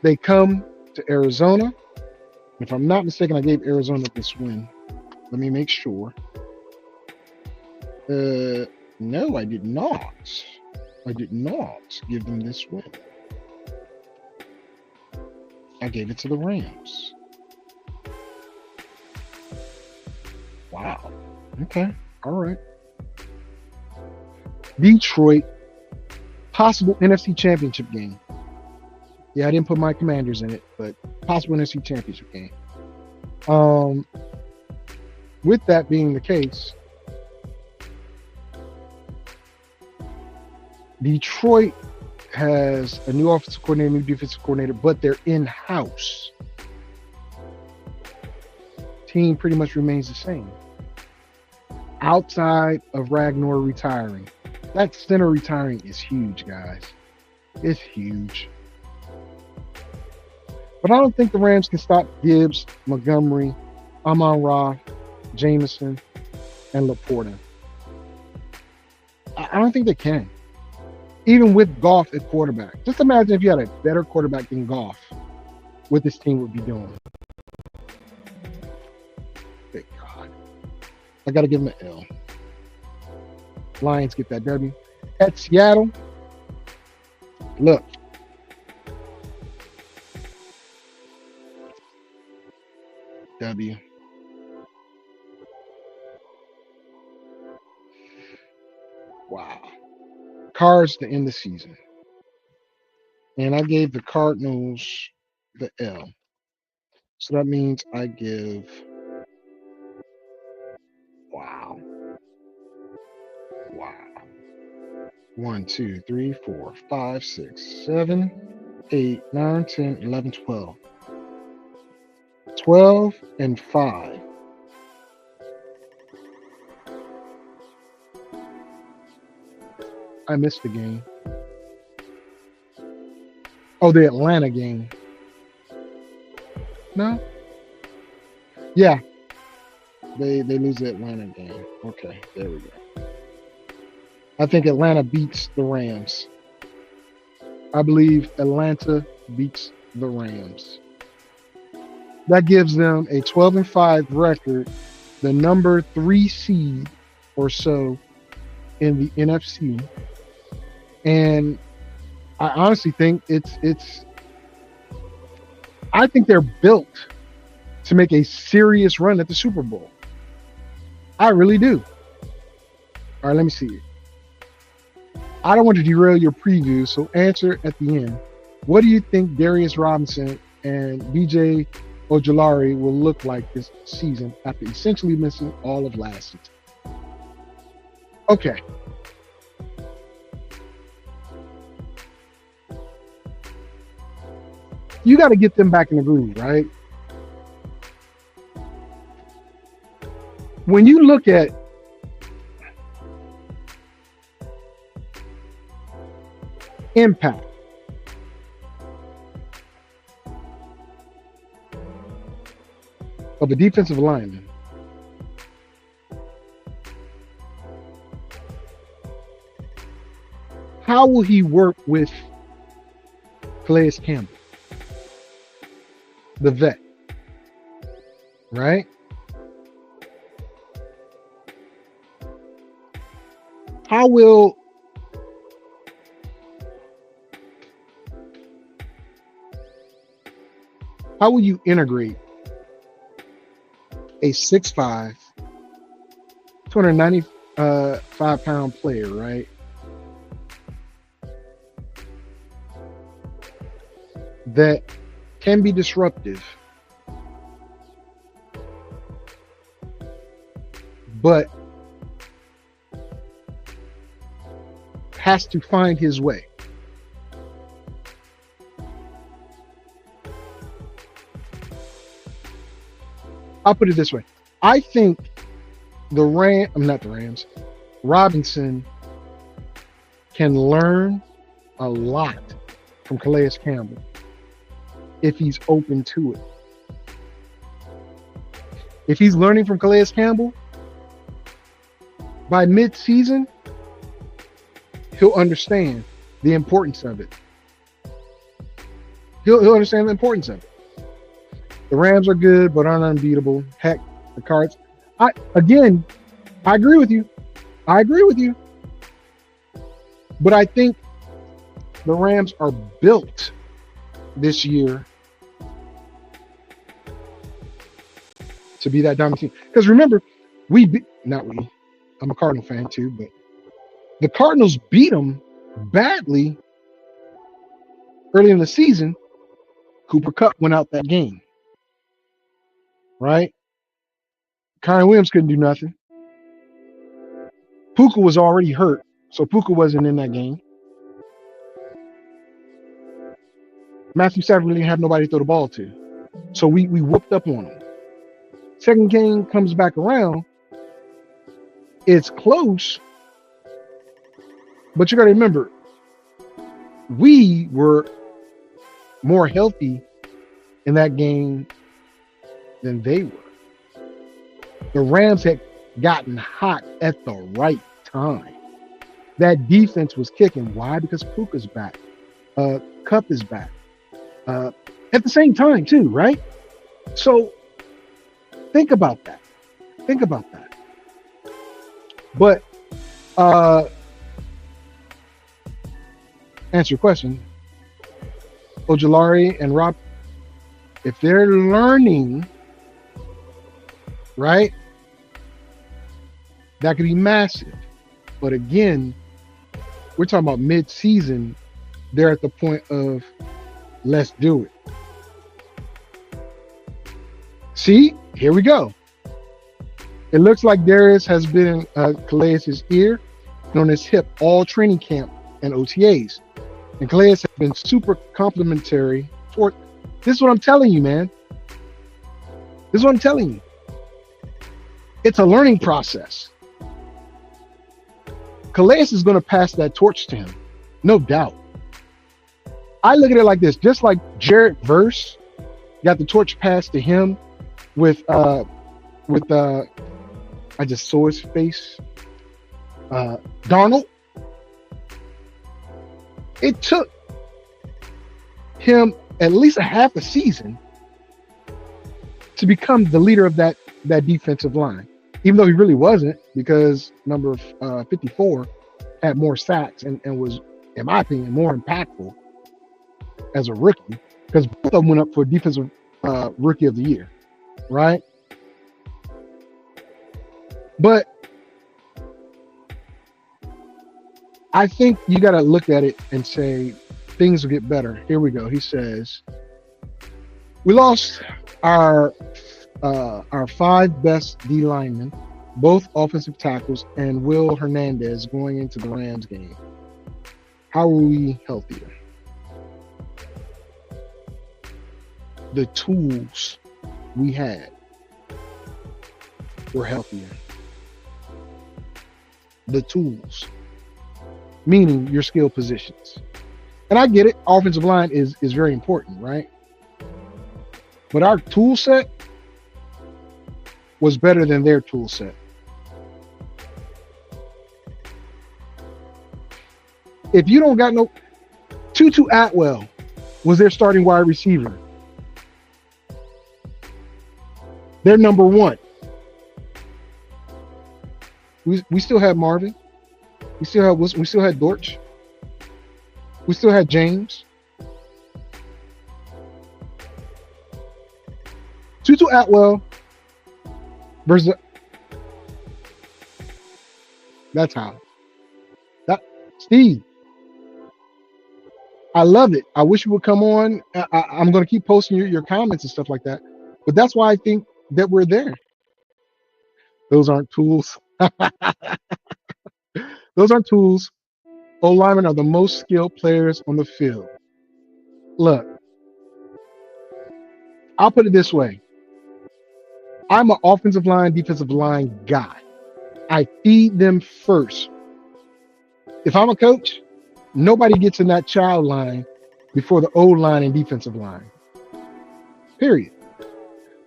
They come to Arizona. If I'm not mistaken, I gave Arizona this win. Let me make sure. No, I did not. I did not give them this win. I gave it to the Rams. Wow. Okay. All right. Detroit, possible NFC Championship game. Yeah, I didn't put my Commanders in it, but possible NFC Championship game. With that being the case, Detroit has a new offensive coordinator, new defensive coordinator, but they're in-house. Team pretty much remains the same. Outside of Ragnar retiring. That center retiring is huge, guys. It's huge. But I don't think the Rams can stop Gibbs, Montgomery, Amon-Ra, Jameson, and Laporta. I don't think they can. Even with Goff at quarterback. Just imagine if you had a better quarterback than Goff, what this team would be doing. Thank God. I got to give them an L. Lions get that W. At Seattle, look. W. Wow. Cards to end the season. And I gave the Cardinals the L. So that means I give, wow. 1, 2, 3, 4, 5, 6, 7, 8, 9, 10, 11, 12. 12 and 5. I missed the game. Oh, the Atlanta game. No? Yeah. They lose the Atlanta game. Okay, there we go. I think Atlanta beats the Rams. I believe Atlanta beats the Rams. That gives them a 12 and 5 record, the number 3 seed or so in the NFC. And I honestly think I think they're built to make a serious run at the Super Bowl. I really do. All right, let me see it. I don't want to derail your preview, so answer at the end. What do you think Darius Robinson and BJ Ojulari will look like this season after essentially missing all of last season? Okay. You got to get them back in the groove, right? When you look at impact, of a defensive lineman, how will he work with Calais Campbell, the vet, right? How will you integrate a 6'5", 295-pound player, right? That can be disruptive, but has to find his way. I'll put it this way. I think Robinson can learn a lot from Calais Campbell if he's open to it. If he's learning from Calais Campbell, by mid-season, he'll understand the importance of it. He'll understand the importance of it. The Rams are good, but aren't unbeatable. Heck, the Cards. I agree with you. But I think the Rams are built this year to be that dominant team. Because remember, I'm a Cardinal fan too, but the Cardinals beat them badly early in the season. Cooper Kupp went out that game. Right? Kyron Williams couldn't do nothing. Puka was already hurt, so Puka wasn't in that game. Matthew Stafford really didn't have nobody to throw the ball to. So we whooped up on him. Second game comes back around. It's close. But you got to remember, we were more healthy in that game than they were. The Rams had gotten hot at the right time. That defense was kicking. Why? Because Puka's back. Kupp is back. At the same time, too, right? So think about that. But answer your question. Ojulari and Rob, if they're learning, right, that could be massive. But again, we're talking about mid-season they're at the point of let's do it. See, here we go. It looks like Darius has been Calais' ear and on his hip all training camp and OTAs. And Calais has been super complimentary toward. This is what I'm telling you, man. This is what I'm telling you. It's a learning process. Calais is going to pass that torch to him, no doubt. I look at it like this, just like Jared Verse got the torch passed to him with I just saw his face. Darnold. It took him at least a half a season to become the leader of that defensive line, even though he really wasn't, because number 54 had more sacks and was, in my opinion, more impactful as a rookie, because both of them went up for defensive rookie of the year, right? But I think you got to look at it and say things will get better. Here we go. He says, we lost our 5 best D linemen, both offensive tackles, and Will Hernandez going into the Rams game. How are we healthier? The tools we had were healthier. The tools, meaning your skill positions. And I get it, offensive line is very important, right? But our tool set was better than their tool set. If you don't got no, Tutu Atwell was their starting wide receiver. They're number 1. We still had Marvin. We still had Dortch. We still had James. Tutu Atwell versus. That's how. Steve. I love it. I wish you would come on. I'm going to keep posting your comments and stuff like that. But that's why I think that we're there. Those aren't tools. Those aren't tools. O-linemen are the most skilled players on the field. Look, I'll put it this way. I'm an offensive line, defensive line guy. I feed them first. If I'm a coach, nobody gets in that child line before the O-line and defensive line. Period.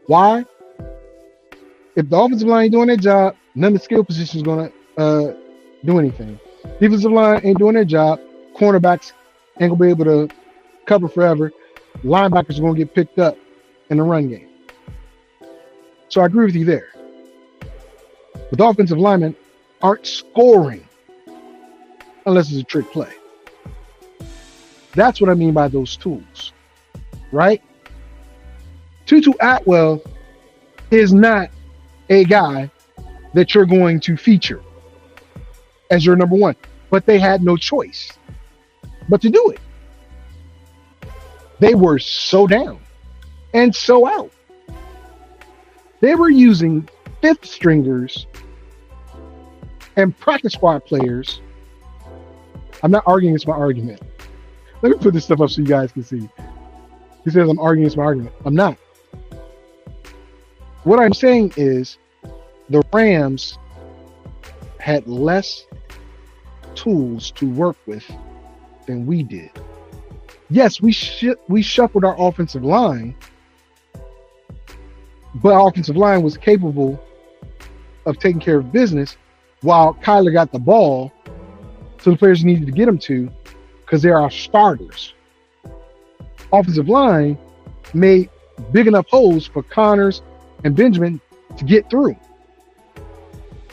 Why? If the offensive line ain't doing their job, none of the skill positions going to do anything. Defensive line ain't doing their job. Cornerbacks ain't going to be able to cover forever. Linebackers are going to get picked up in the run game. So I agree with you there. But the offensive linemen aren't scoring unless it's a trick play. That's what I mean by those tools, right? Tutu Atwell is not a guy that you're going to feature as your number 1, but they had no choice but to do it. They were so down and so out. They were using 5th stringers and practice squad players. I'm not arguing against my argument. Let me put this stuff up so you guys can see. He says I'm arguing against my argument. I'm not. What I'm saying is the Rams had less tools to work with than we did. Yes, we shuffled our offensive line, but our offensive line was capable of taking care of business while Kyler got the ball to the players needed to get him to, because they're our starters. Offensive line made big enough holes for Connors and Benjamin to get through.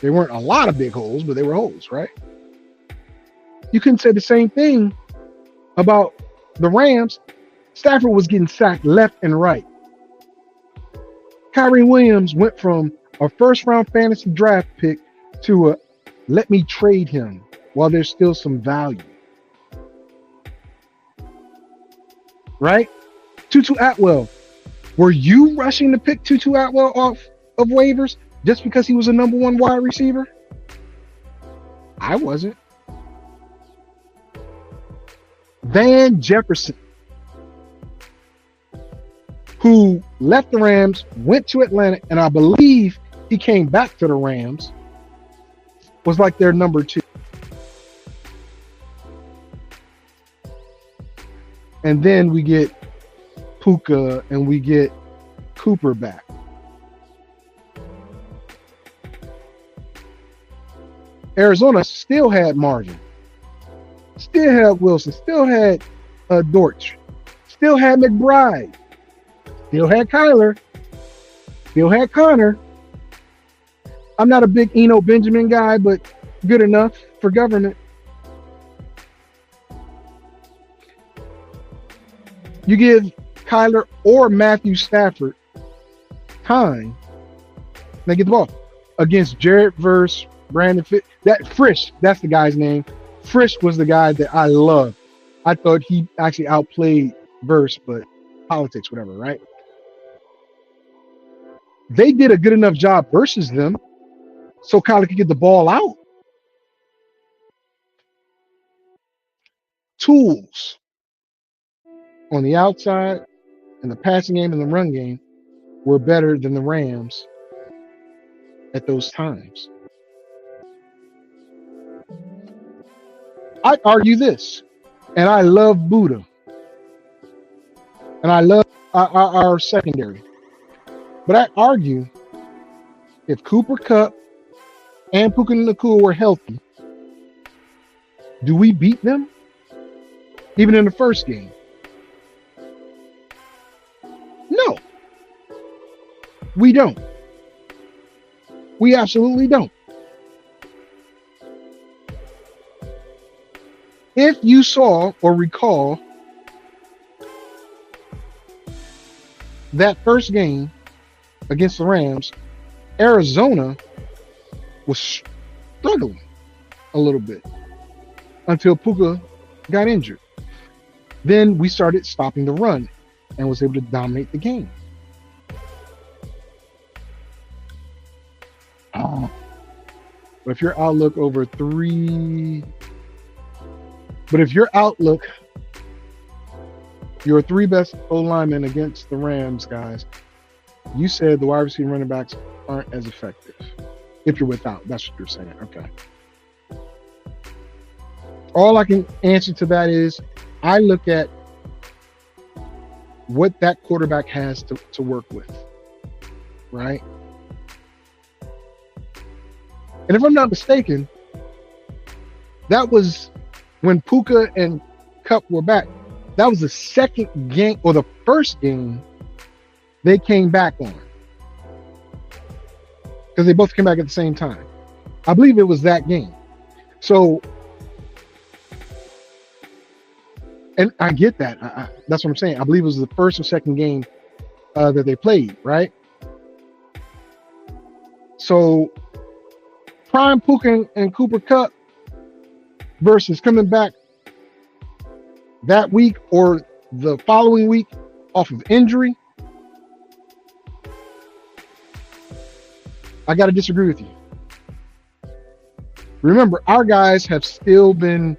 They weren't a lot of big holes, but they were holes, right? You couldn't say the same thing about the Rams. Stafford was getting sacked left and right. Kyrie Williams went from a first-round fantasy draft pick to a let me trade him while there's still some value. right? Tutu Atwell. Were you rushing to pick Tutu Atwell off of waivers just because he was a number one wide receiver? I wasn't. Van Jefferson, who left the Rams, went to Atlanta, and I believe he came back to the Rams, was like their number 2. And then we get Puka and we get Cooper back. Arizona still had margin, still had Wilson, still had Dortch, still had McBride, still had Kyler, still had Connor. I'm not a big Eno Benjamin guy, but good enough for government. You give Kyler or Matthew Stafford time, they get the ball against Jared Verse, Brandon Frisch, that's the guy's name. Frisch was the guy that I loved. I thought he actually outplayed Verse, but politics, whatever, right? They did a good enough job versus them so Kyler could get the ball out. Tools on the outside and the passing game and the run game were better than the Rams at those times. I'd argue this, and I love Buddha, and I love our secondary, but I argue if Cooper Kupp and Puka Nacua were healthy, do we beat them? Even in the first game? No. We don't. We absolutely don't. If you saw or recall that first game against the Rams, Arizona was struggling a little bit until Puka got injured. Then we started stopping the run and was able to dominate the game. But if your outlook over 3, but if your outlook, your 3 best O linemen against the Rams, guys, you said the wide receiver running backs aren't as effective. If you're without, that's what you're saying. Okay. All I can answer to that is I look at what that quarterback has to work with, right? And if I'm not mistaken, that was when Puka and Kupp were back. That was the second game or the first game they came back on, because they both came back at the same time. I believe it was that game. So, and I get that. That's what I'm saying. I believe it was the first or second game that they played, right? So, prime Puka and Cooper Kupp versus coming back that week or the following week off of injury, I got to disagree with you. Remember, our guys have still been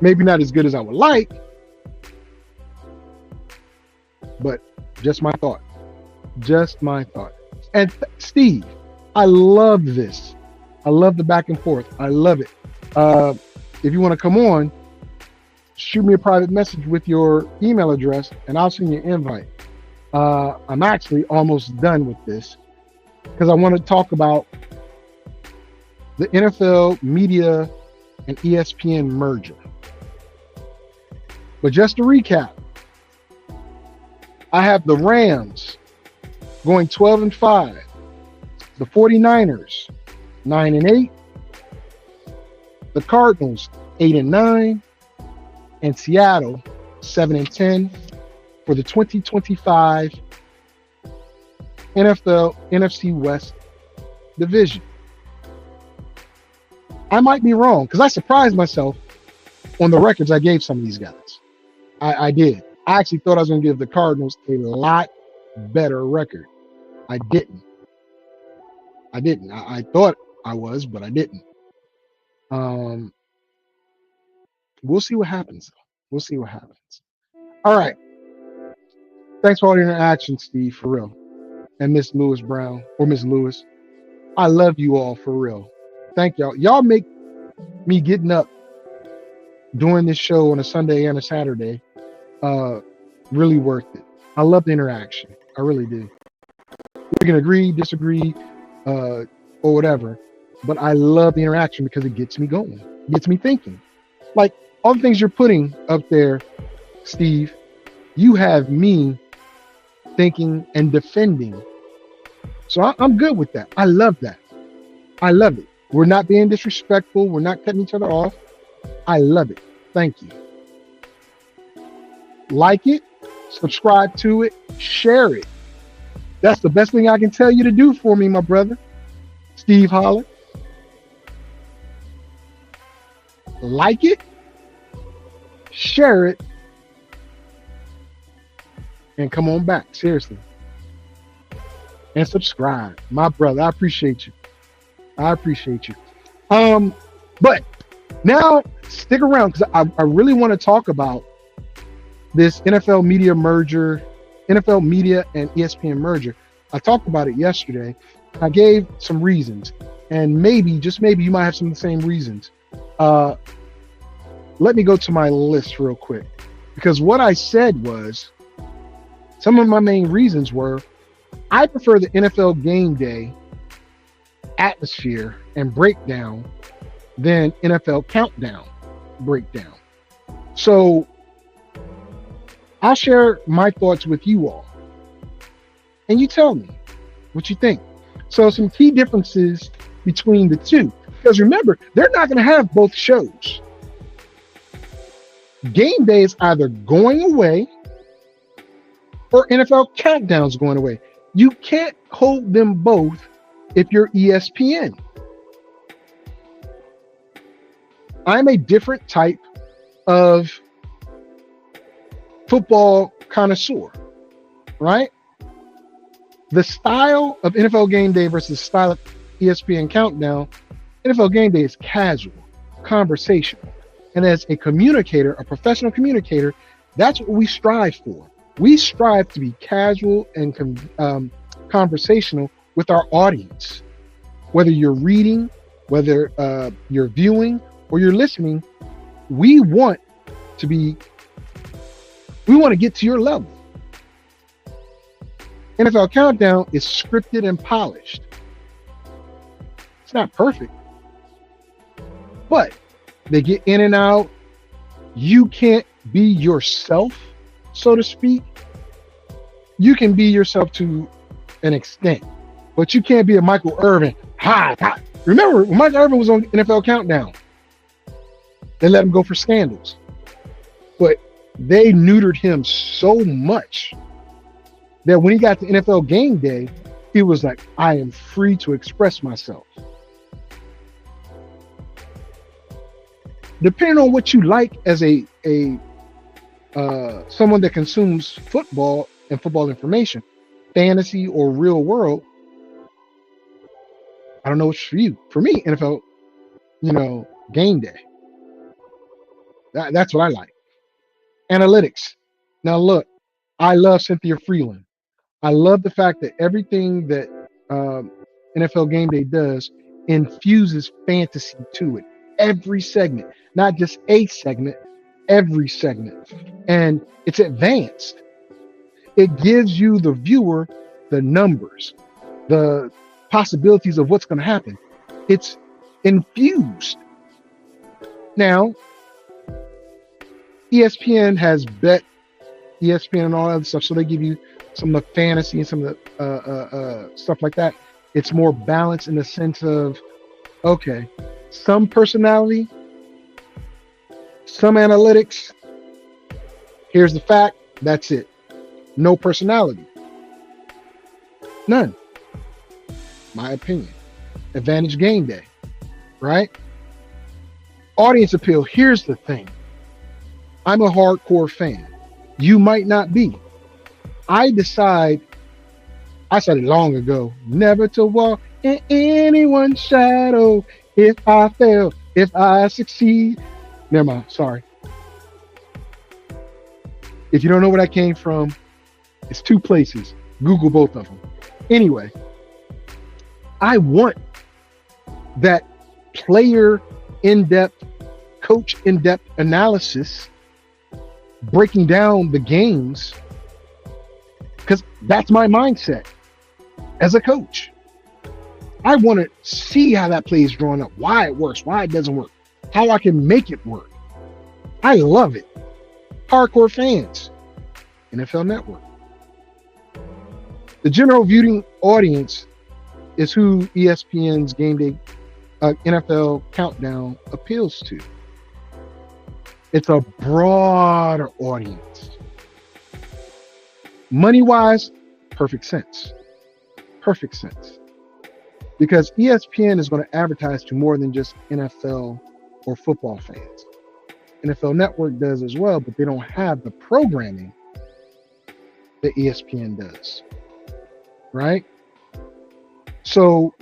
maybe not as good as I would like, but just my thought. Just my thought. And Steve, I love this. I love the back and forth. I love it. If you want to come on, shoot me a private message with your email address and I'll send you an invite. I'm actually almost done with this because I want to talk about the NFL media and ESPN merger. But just to recap, I have the Rams going 12-5, the 49ers 9-8, the Cardinals 8-9, and Seattle 7-10 for the 2025 NFL NFC West division. I might be wrong because I surprised myself on the records, I gave some of these guys. I did. I actually thought I was going to give the Cardinals a lot better record. I didn't. I thought I was, but I didn't. We'll see what happens. We'll see what happens. All right. Thanks for all the interaction, Steve, for real. And Miss Lewis Brown, or Miss Lewis. I love you all, for real. Thank y'all. Y'all make me getting up doing this show on a Sunday and a Saturday really worth it. I love the interaction. I really do. We can agree, disagree, or whatever, but I love the interaction because it gets me going. It gets me thinking. Like all the things you're putting up there, Steve, you have me thinking and defending. So I'm good with that. I love that. I love it. We're not being disrespectful. We're not cutting each other off. I love it. Thank you. Like it, subscribe to it, share it. That's the best thing I can tell you to do for me, my brother, Steve Holland. Like it, share it, and come on back. Seriously. And subscribe. My brother, I appreciate you. I appreciate you. But now stick around because I really want to talk about this NFL media merger, NFL media and ESPN merger. I talked about it yesterday. I gave some reasons, and maybe, just maybe, you might have some of the same reasons. Let me go to my list real quick, because what I said was some of my main reasons were I prefer the NFL game day atmosphere and breakdown than NFL countdown breakdown. So I'll share my thoughts with you all, and you tell me what you think. So some key differences between the two, because remember, they're not going to have both shows. Game day is either going away or NFL countdown's going away. You can't hold them both if you're ESPN. I'm a different type of football connoisseur, right? The style of NFL game day versus the style of ESPN countdown, NFL game day is casual, conversational. And as a communicator, a professional communicator, that's what we strive for. We strive to be casual and conversational with our audience. Whether you're reading, whether you're viewing, or you're listening, we want to get to your level. NFL Countdown is scripted and polished. It's not perfect, but they get in and out. You can't be yourself, so to speak. You can be yourself to an extent, but you can't be a Michael Irvin. Hi. Remember, when Michael Irvin was on NFL Countdown, they let him go for scandals, but they neutered him so much that when he got to NFL game day, he was like, I am free to express myself. Depending on what you like as a someone that consumes football and football information, fantasy or real world, I don't know what's for you. For me, NFL, game day. That's what I like. Analytics. Now look, I love Cynthia Freeland. I love the fact that everything that NFL Game Day does infuses fantasy to it. Every segment, not just a segment, every segment. And it's advanced. It gives you, the viewer, the numbers, the possibilities of what's going to happen. It's infused. Now, ESPN has bet ESPN and all that other stuff, so they give you some of the fantasy and some of the stuff like that. It's more balanced in the sense of, okay, some personality, some analytics. Here's the fact. That's it. No personality. None. My opinion. Advantage game day, right? Audience appeal. Here's the thing. I'm a hardcore fan. You might not be. I started long ago, never to walk in anyone's shadow. If I fail, if I succeed. Never mind, sorry. If you don't know where that came from, it's two places. Google both of them. Anyway, I want that player in-depth, coach in-depth analysis, breaking down the games, because that's my mindset as a coach. I want to see how that play is drawn up, why it works, why it doesn't work, how I can make it work. I love it. Hardcore fans, NFL Network. The general viewing audience is who ESPN's Game Day NFL Countdown appeals to. It's a broader audience. Money-wise, perfect sense. Perfect sense. Because ESPN is going to advertise to more than just NFL or football fans. NFL Network does as well, but they don't have the programming that ESPN does. Right? So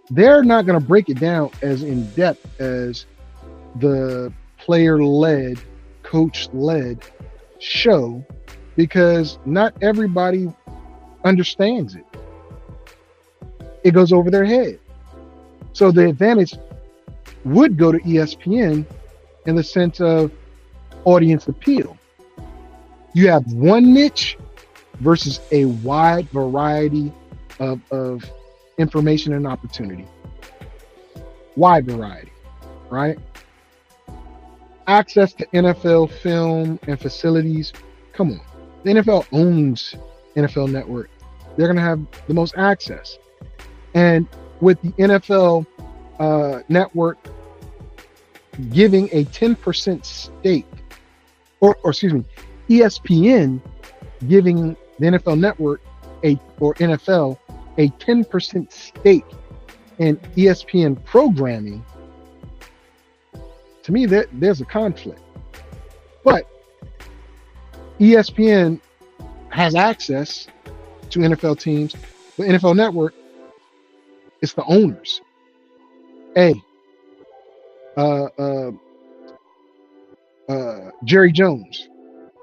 they're not going to break it down as in depth as the player-led, coach-led show, because not everybody understands it. It goes over their head. So the advantage would go to ESPN in the sense of audience appeal. You have one niche versus a wide variety of information and opportunity. Wide variety, right? Access to NFL film and facilities. Come on. The NFL owns NFL Network. They're going to have the most access. And with the NFL Network giving a 10% stake, or excuse me, ESPN giving the NFL Network or NFL a 10% stake in ESPN programming, to me, there's a conflict. But ESPN has access to NFL teams, but NFL Network, it's the owners. Jerry Jones,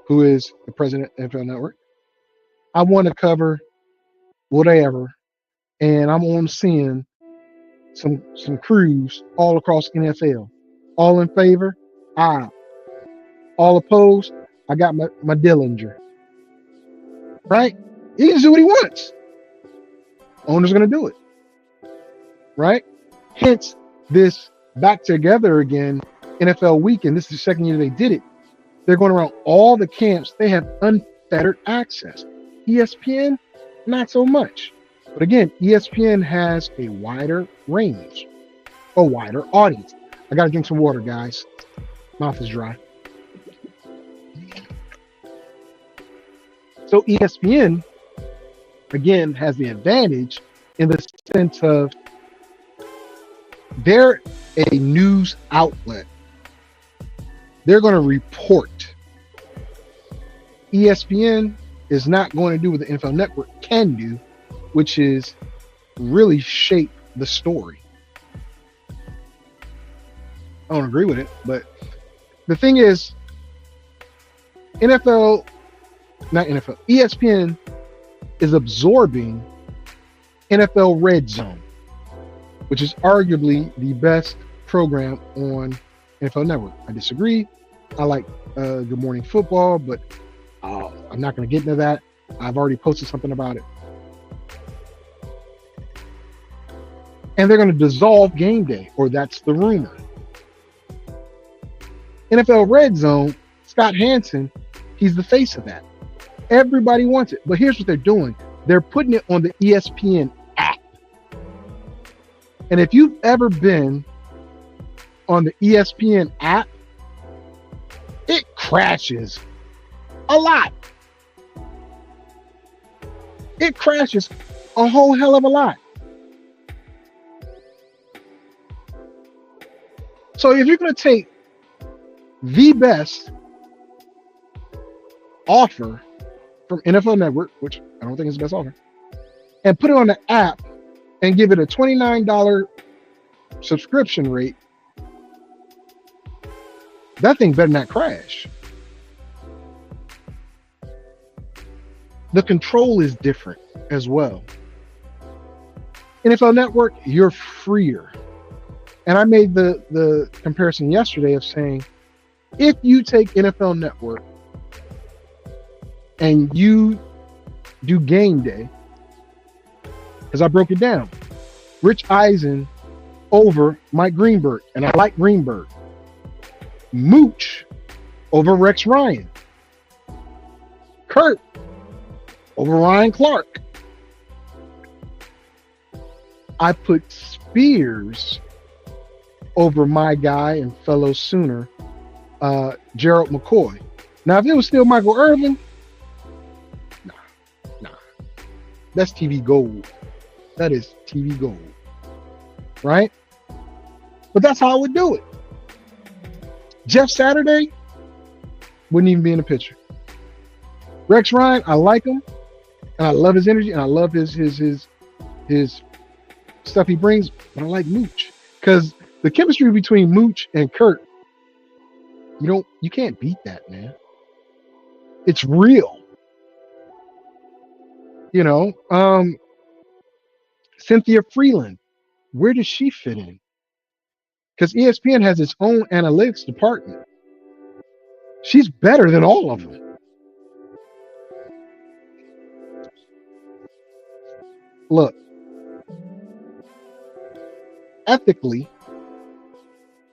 who is the president of NFL Network, I want to cover whatever, and I'm on seeing some crews all across NFL. All in favor? Aye. All opposed? I got my Dillinger. Right? He can do what he wants. Owner's going to do it. Right? Hence this back together again NFL weekend. This is the second year they did it. They're going around all the camps. They have unfettered access. ESPN, not so much. But again, ESPN has a wider range, a wider audience. I got to drink some water, guys. Mouth is dry. So ESPN, again, has the advantage in the sense of they're a news outlet. They're going to report. ESPN is not going to do what the NFL Network can do, which is really shape the story. I don't agree with it, but the thing is, ESPN is absorbing NFL Red Zone, which is arguably the best program on NFL Network. I disagree. I like Good Morning Football, but I'm not going to get into that. I've already posted something about it. And they're going to dissolve Game Day, or that's the rumor. NFL Red Zone, Scott Hansen, he's the face of that. Everybody wants it. But here's what they're doing. They're putting it on the ESPN app. And if you've ever been on the ESPN app, it crashes a lot. It crashes a whole hell of a lot. So if you're going to take the best offer from NFL Network, which I don't think is the best offer, and put it on the app and give it a $29 subscription rate, that thing better not crash. The control is different as well. NFL Network, you're freer. And I made the comparison yesterday of saying, if you take NFL Network and you do game day, because I broke it down, Rich Eisen over Mike Greenberg, and I like Greenberg. Mooch over Rex Ryan. Kurt over Ryan Clark. I put Spears over my guy and fellow Sooner, Gerald McCoy. Now, if it was still Michael Irvin, nah. That's TV gold. That is TV gold. Right? But that's how I would do it. Jeff Saturday wouldn't even be in the picture. Rex Ryan, I like him, and I love his energy, and I love his stuff he brings, but I like Mooch. Because the chemistry between Mooch and Kurt, you can't beat that, man. It's real. Cynthia Freeland, where does she fit in? Because ESPN has its own analytics department. She's better than all of them. Look, ethically,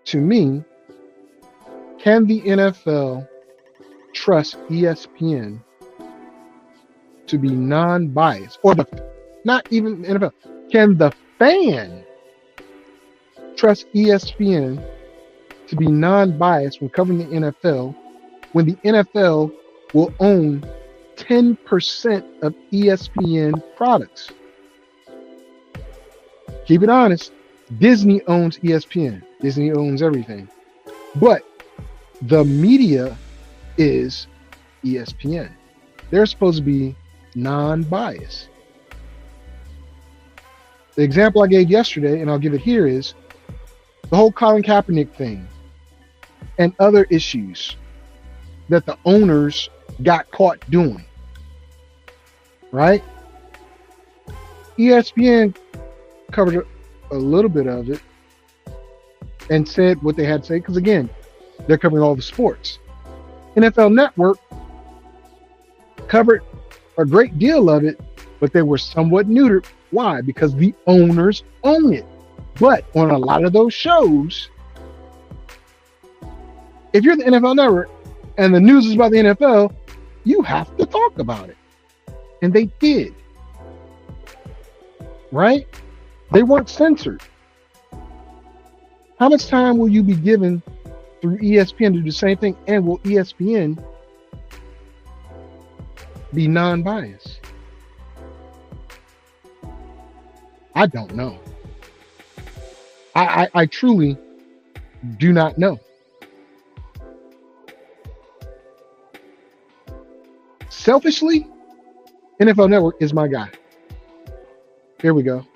to me, can the NFL trust ESPN to be non-biased? Or not even NFL. Can the fan trust ESPN to be non-biased when covering the NFL when the NFL will own 10% of ESPN products? Keep it honest. Disney owns ESPN. Disney owns everything. But the media is ESPN. They're supposed to be non-biased. The example I gave yesterday, and I'll give it here, is the whole Colin Kaepernick thing and other issues that the owners got caught doing. Right? ESPN covered a little bit of it and said what they had to say, because again, they're covering all the sports. NFL Network covered a great deal of it, but they were somewhat neutered. Why? Because the owners own it. But on a lot of those shows, if you're the NFL Network and the news is about the NFL, you have to talk about it. And they did. Right? They weren't censored. How much time will you be given through ESPN to do the same thing? And will ESPN be non-biased? I don't know. I truly do not know. Selfishly, NFL Network is my guy. Here we go.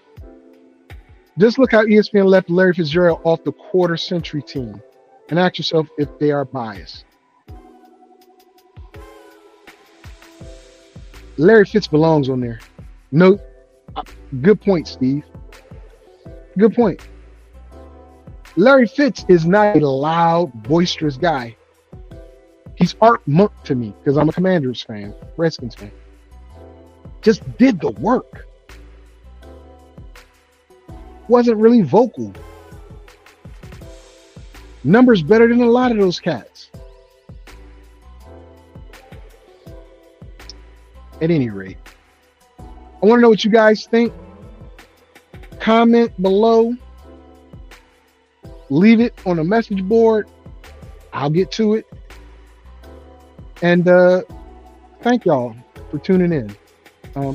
Just look how ESPN left Larry Fitzgerald off the quarter century team, and ask yourself if they are biased. Larry Fitz belongs on there. No, good point, Steve. Good point. Larry Fitz is not a loud, boisterous guy. He's Art Monk to me because I'm a Commanders fan, Redskins fan. Just did the work. Wasn't really vocal. Numbers better than a lot of those cats. At any rate, I want to know what you guys think. Comment below. Leave it on a message board. I'll get to it. And thank y'all for tuning in.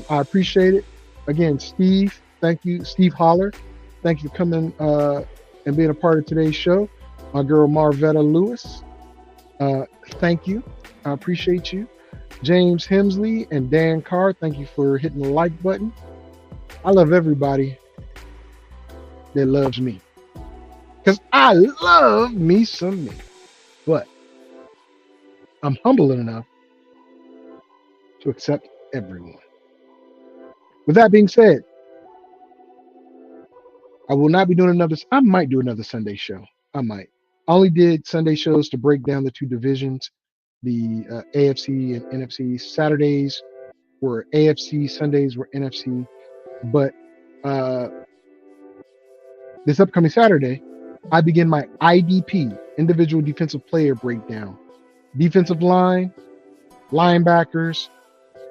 I appreciate it. Again, Steve, thank you. Steve Holler, thank you for coming and being a part of today's show. My girl Marvetta Lewis, thank you. I appreciate you. James Hemsley and Dan Carr, thank you for hitting the like button. I love everybody that loves me, because I love me some me. But I'm humble enough to accept everyone. With that being said, I will not be doing another. I might do another Sunday show. I might. I only did Sunday shows to break down the two divisions, the AFC and NFC. Saturdays were AFC, Sundays were NFC. But this upcoming Saturday, I begin my IDP, individual defensive player breakdown. Defensive line, linebackers,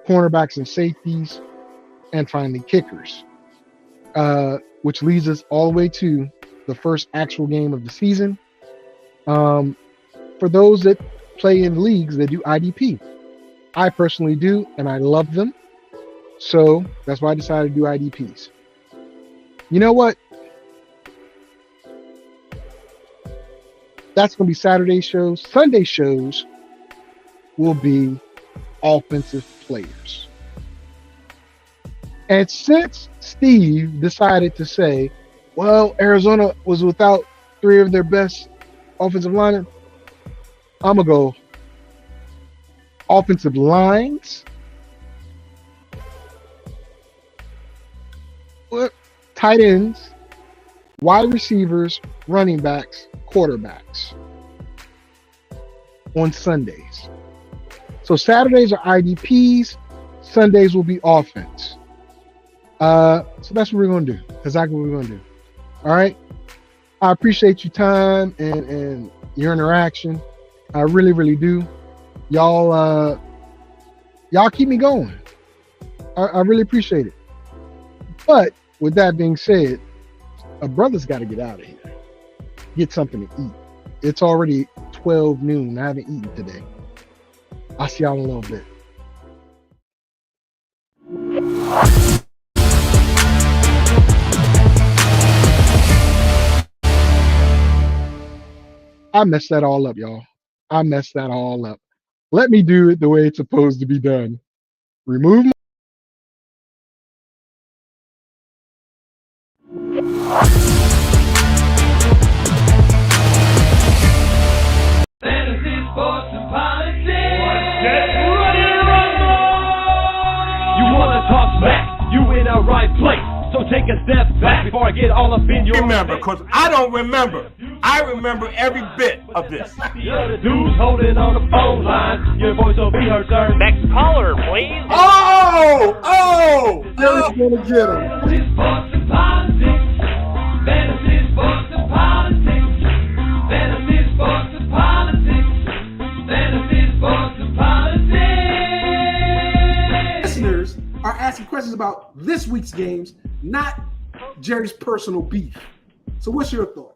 cornerbacks and safeties, and finally kickers. Which leads us all the way to the first actual game of the season. For those that play in leagues that do IDP, I personally do, and I love them. So that's why I decided to do IDPs. You know what? That's going to be Saturday shows. Sunday shows will be offensive players. And since Steve decided to say, well, Arizona was without three of their best offensive linemen, I'm going to go offensive lines, tight ends, wide receivers, running backs, quarterbacks on Sundays. So Saturdays are IDPs, Sundays will be offense. So that's what we're going to do. Exactly what we're going to do. All right. I appreciate your time and your interaction. I really, really do. Y'all keep me going. I really appreciate it. But with that being said, a brother's got to get out of here. Get something to eat. It's already 12 noon. I haven't eaten today. I'll see y'all in a little bit. I messed that all up, y'all. I messed that all up. Let me do it the way it's supposed to be done. Remove my Fantasy, sports, and politics. Get ready to rumble! You wanna talk smack? You in the right place. So take a step back before I get all up in your Remember, face. because I don't remember. I remember every bit of this. You're the dudes holding on the phone line. Your voice will be heard, sir. Next caller, please. Jerry's gonna get him. Fantasy, sports, and politics. Fantasy, sports, and politics. Fantasy, sports, and politics. Fantasy, sports, and politics. Listeners are asking questions about this week's games, not Jerry's personal beef. So what's your thought?